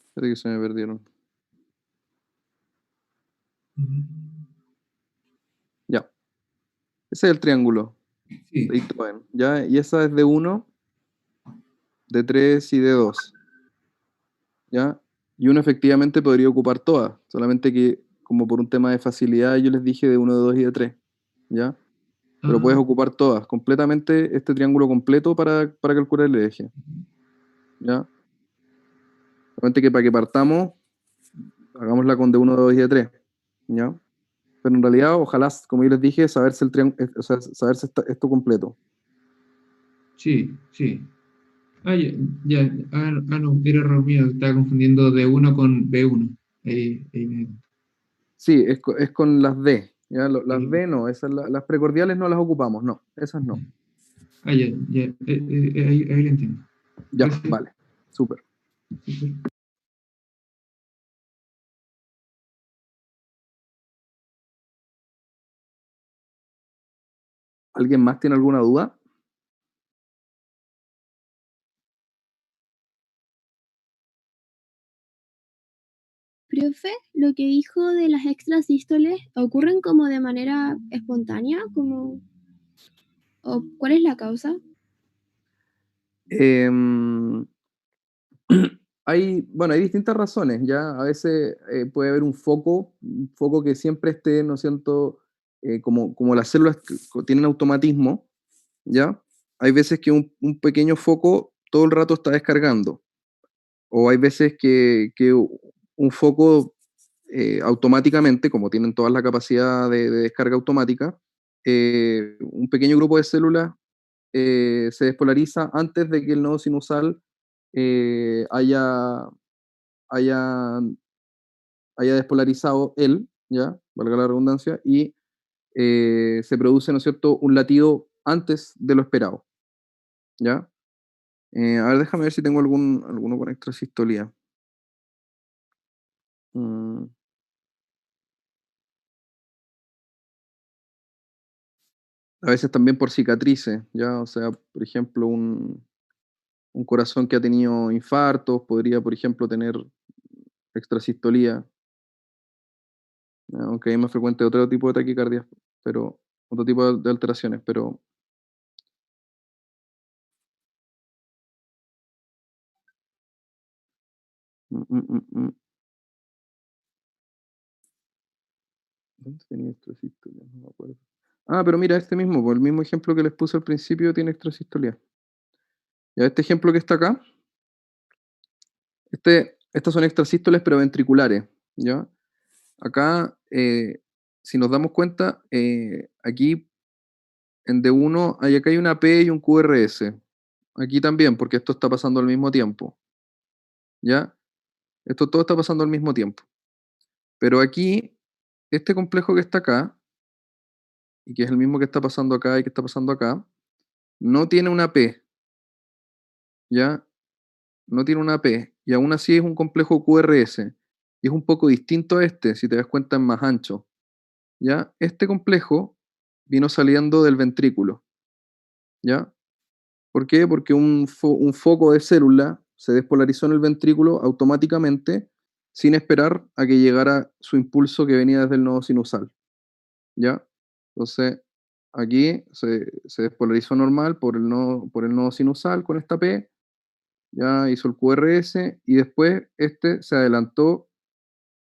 Espera que se me perdieron. Ya. Ese es el triángulo Sí. de Beethoven, ¿ya? Y esa es de 1, de 3 y de 2, ¿ya? Y uno efectivamente podría ocupar todas, solamente que como por un tema de facilidad yo les dije de 1, de 2 y de 3, ¿ya? Pero puedes ocupar todas, completamente este triángulo completo para calcular el eje, ¿ya? Solamente que para que partamos, hagámosla con de 1, de 2 y de 3, ¿ya? Pero en realidad, ojalá, como yo les dije, saberse el triángulo, o sea, saberse esto completo. Sí, sí. Ya. No, era error mío, estaba confundiendo D1 con B1. Ahí me... Sí, es con las D, ¿ya? Las D no, las precordiales no las ocupamos, no, esas no. Ya. Ahí lo entiendo. Ya, Gracias. vale, súper. ¿Alguien más tiene alguna duda? Profe, lo que dijo de las extrasístoles, ¿ocurren como de manera espontánea? ¿O cuál es la causa? Em, bueno, hay distintas razones, ¿ya? A veces puede haber un foco que siempre esté, ¿no es cierto? Como las células tienen automatismo, ¿ya? Hay veces que un pequeño foco todo el rato está descargando, o hay veces que un foco automáticamente, como tienen toda la capacidad de descarga automática, un pequeño grupo de células se despolariza antes de que el nodo sinusal haya, haya, haya despolarizado él, ¿ya? Valga la redundancia, y se produce, ¿no es cierto?, un latido antes de lo esperado, ¿ya? A ver, déjame ver si tengo alguno con extrasistolía. Mm, A veces también por cicatrices, ¿ya? O sea, por ejemplo, un corazón que ha tenido infartos podría, por ejemplo, tener extrasistolía, aunque es más frecuente otro tipo de taquicardias, pero otro tipo de alteraciones, pero mm, mm, mm, mm. ¿Dónde tenía extrasistolía? No me acuerdo. Ah, pero mira, este mismo, pues, el mismo ejemplo que les puse al principio tiene extrasistolía. Ya este ejemplo que está acá, estas son extrasístoles pero ventriculares, ¿ya? Acá, si nos damos cuenta, aquí en D1 acá hay una P y un QRS. Aquí también, porque esto está pasando al mismo tiempo, ¿ya? Esto todo está pasando al mismo tiempo. Pero aquí, este complejo que está acá, y que es el mismo que está pasando acá y que está pasando acá, no tiene una P, ¿ya? No tiene una P, y aún así es un complejo QRS, y es un poco distinto a este, si te das cuenta es más ancho, ¿ya? Este complejo vino saliendo del ventrículo, ¿ya? ¿Por qué? Porque un foco de célula se despolarizó en el ventrículo automáticamente sin esperar a que llegara su impulso que venía desde el nodo sinusal, ¿ya? Entonces, aquí se despolarizó normal por el nodo sinusal con esta P, ya hizo el QRS y después este se adelantó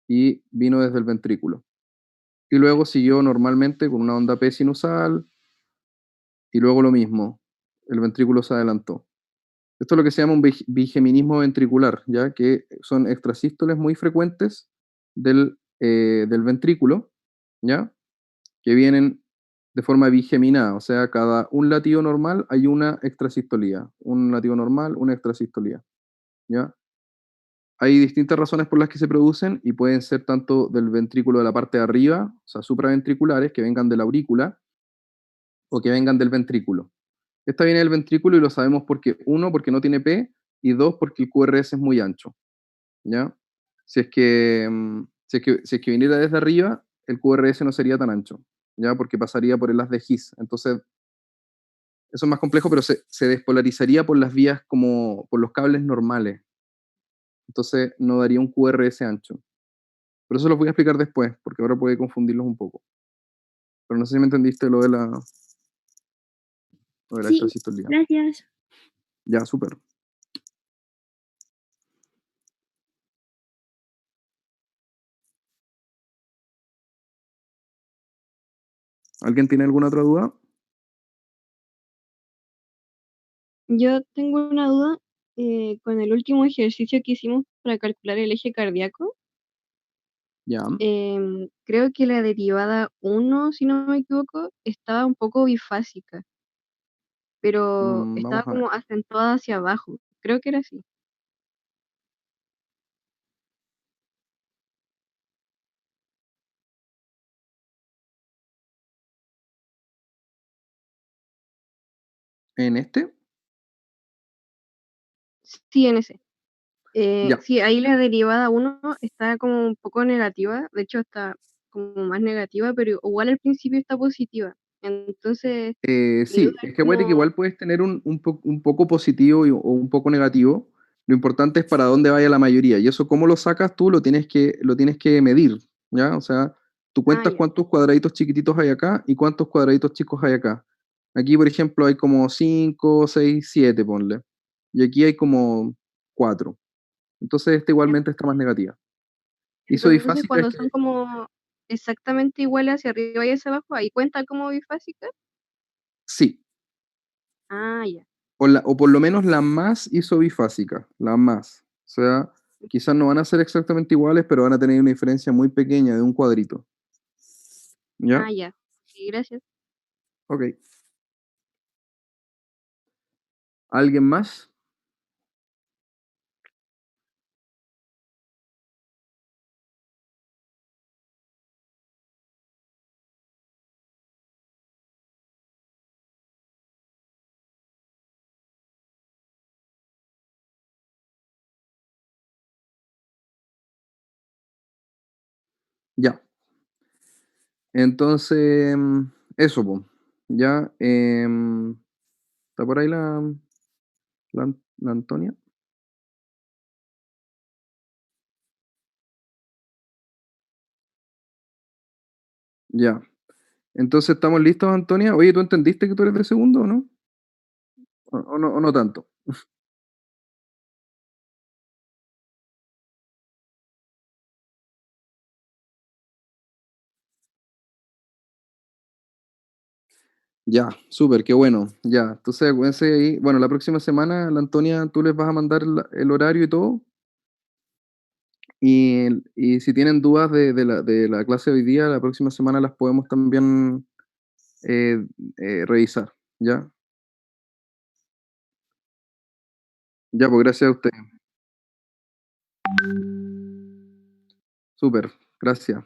y vino desde el ventrículo. Y luego siguió normalmente con una onda P sinusal y luego lo mismo, el ventrículo se adelantó. Esto es lo que se llama un bigeminismo ventricular, ¿ya? Que son extrasístoles muy frecuentes del ventrículo, ¿ya? Que vienen de forma bigeminada, o sea, cada un latido normal hay una extrasistolía, un latido normal, una extrasistolía, ¿ya? Hay distintas razones por las que se producen y pueden ser tanto del ventrículo de la parte de arriba, o sea, supraventriculares, que vengan de la aurícula, o que vengan del ventrículo. Esta viene del ventrículo y lo sabemos porque, uno, porque no tiene P, y dos, porque el QRS es muy ancho, ¿ya? Si es que viniera desde arriba, el QRS no sería tan ancho, ¿ya? Porque pasaría por el haz de His. Entonces, eso es más complejo, pero se despolarizaría por las vías como por los cables normales. Entonces, no daría un QRS ancho. Pero eso lo voy a explicar después, porque ahora puede confundirlos un poco. Pero no sé si me entendiste lo de la Sí, extrasistolía. gracias. Ya, súper. ¿Alguien tiene alguna otra duda? Yo tengo una duda con el último ejercicio que hicimos para calcular el eje cardíaco. Ya. Creo que la derivada 1, si no me equivoco, estaba un poco bifásica, pero estaba Vamos a ver. como acentuada hacia abajo. Creo que era así. ¿En este? Sí, en ese. Ya. Sí, ahí la derivada 1 está como un poco negativa, de hecho está como más negativa, pero igual al principio está positiva. Entonces, mi duda Sí, es es que acuérdate que como, igual puedes tener un poco positivo o un poco negativo. Lo importante es para dónde vaya la mayoría. Y eso, cómo lo sacas tú, lo tienes que medir, ¿ya? O sea, tú cuentas ya, cuántos cuadraditos chiquititos hay acá y cuántos cuadraditos chicos hay acá. Aquí, por ejemplo, hay como 5, 6, 7, ponle. Y aquí hay como 4. Entonces, esta ya. igualmente está más negativa. Hizo Entonces difácil es cuando son que como exactamente iguales hacia arriba y hacia abajo, ahí cuenta como bifásica. sí, Ah, ya. o por lo menos la más isobifásica, la más. O sea, quizás no van a ser exactamente iguales, pero van a tener una diferencia muy pequeña de un cuadrito. ¿Ya? Ah, ya. Sí, gracias. Ok. ¿Alguien más? Ya. Entonces, eso, po. Ya. ¿Está por ahí la Antonia? Ya. Entonces, ¿estamos listos, Antonia? Oye, ¿tú entendiste que tú eres de segundo o no? ¿O no tanto? Ya, súper, qué bueno. Ya, entonces acuérdense ahí. Bueno, la próxima semana, la Antonia, tú les vas a mandar el horario y todo. Y si tienen dudas de la clase de hoy día, la próxima semana las podemos también revisar. ¿Ya? Ya, pues gracias a usted. Súper, gracias.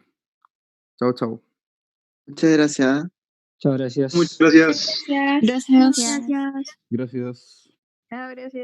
Chao, chao. Muchas gracias. Muchas gracias. Muchas gracias. Gracias. Gracias. Gracias. Gracias.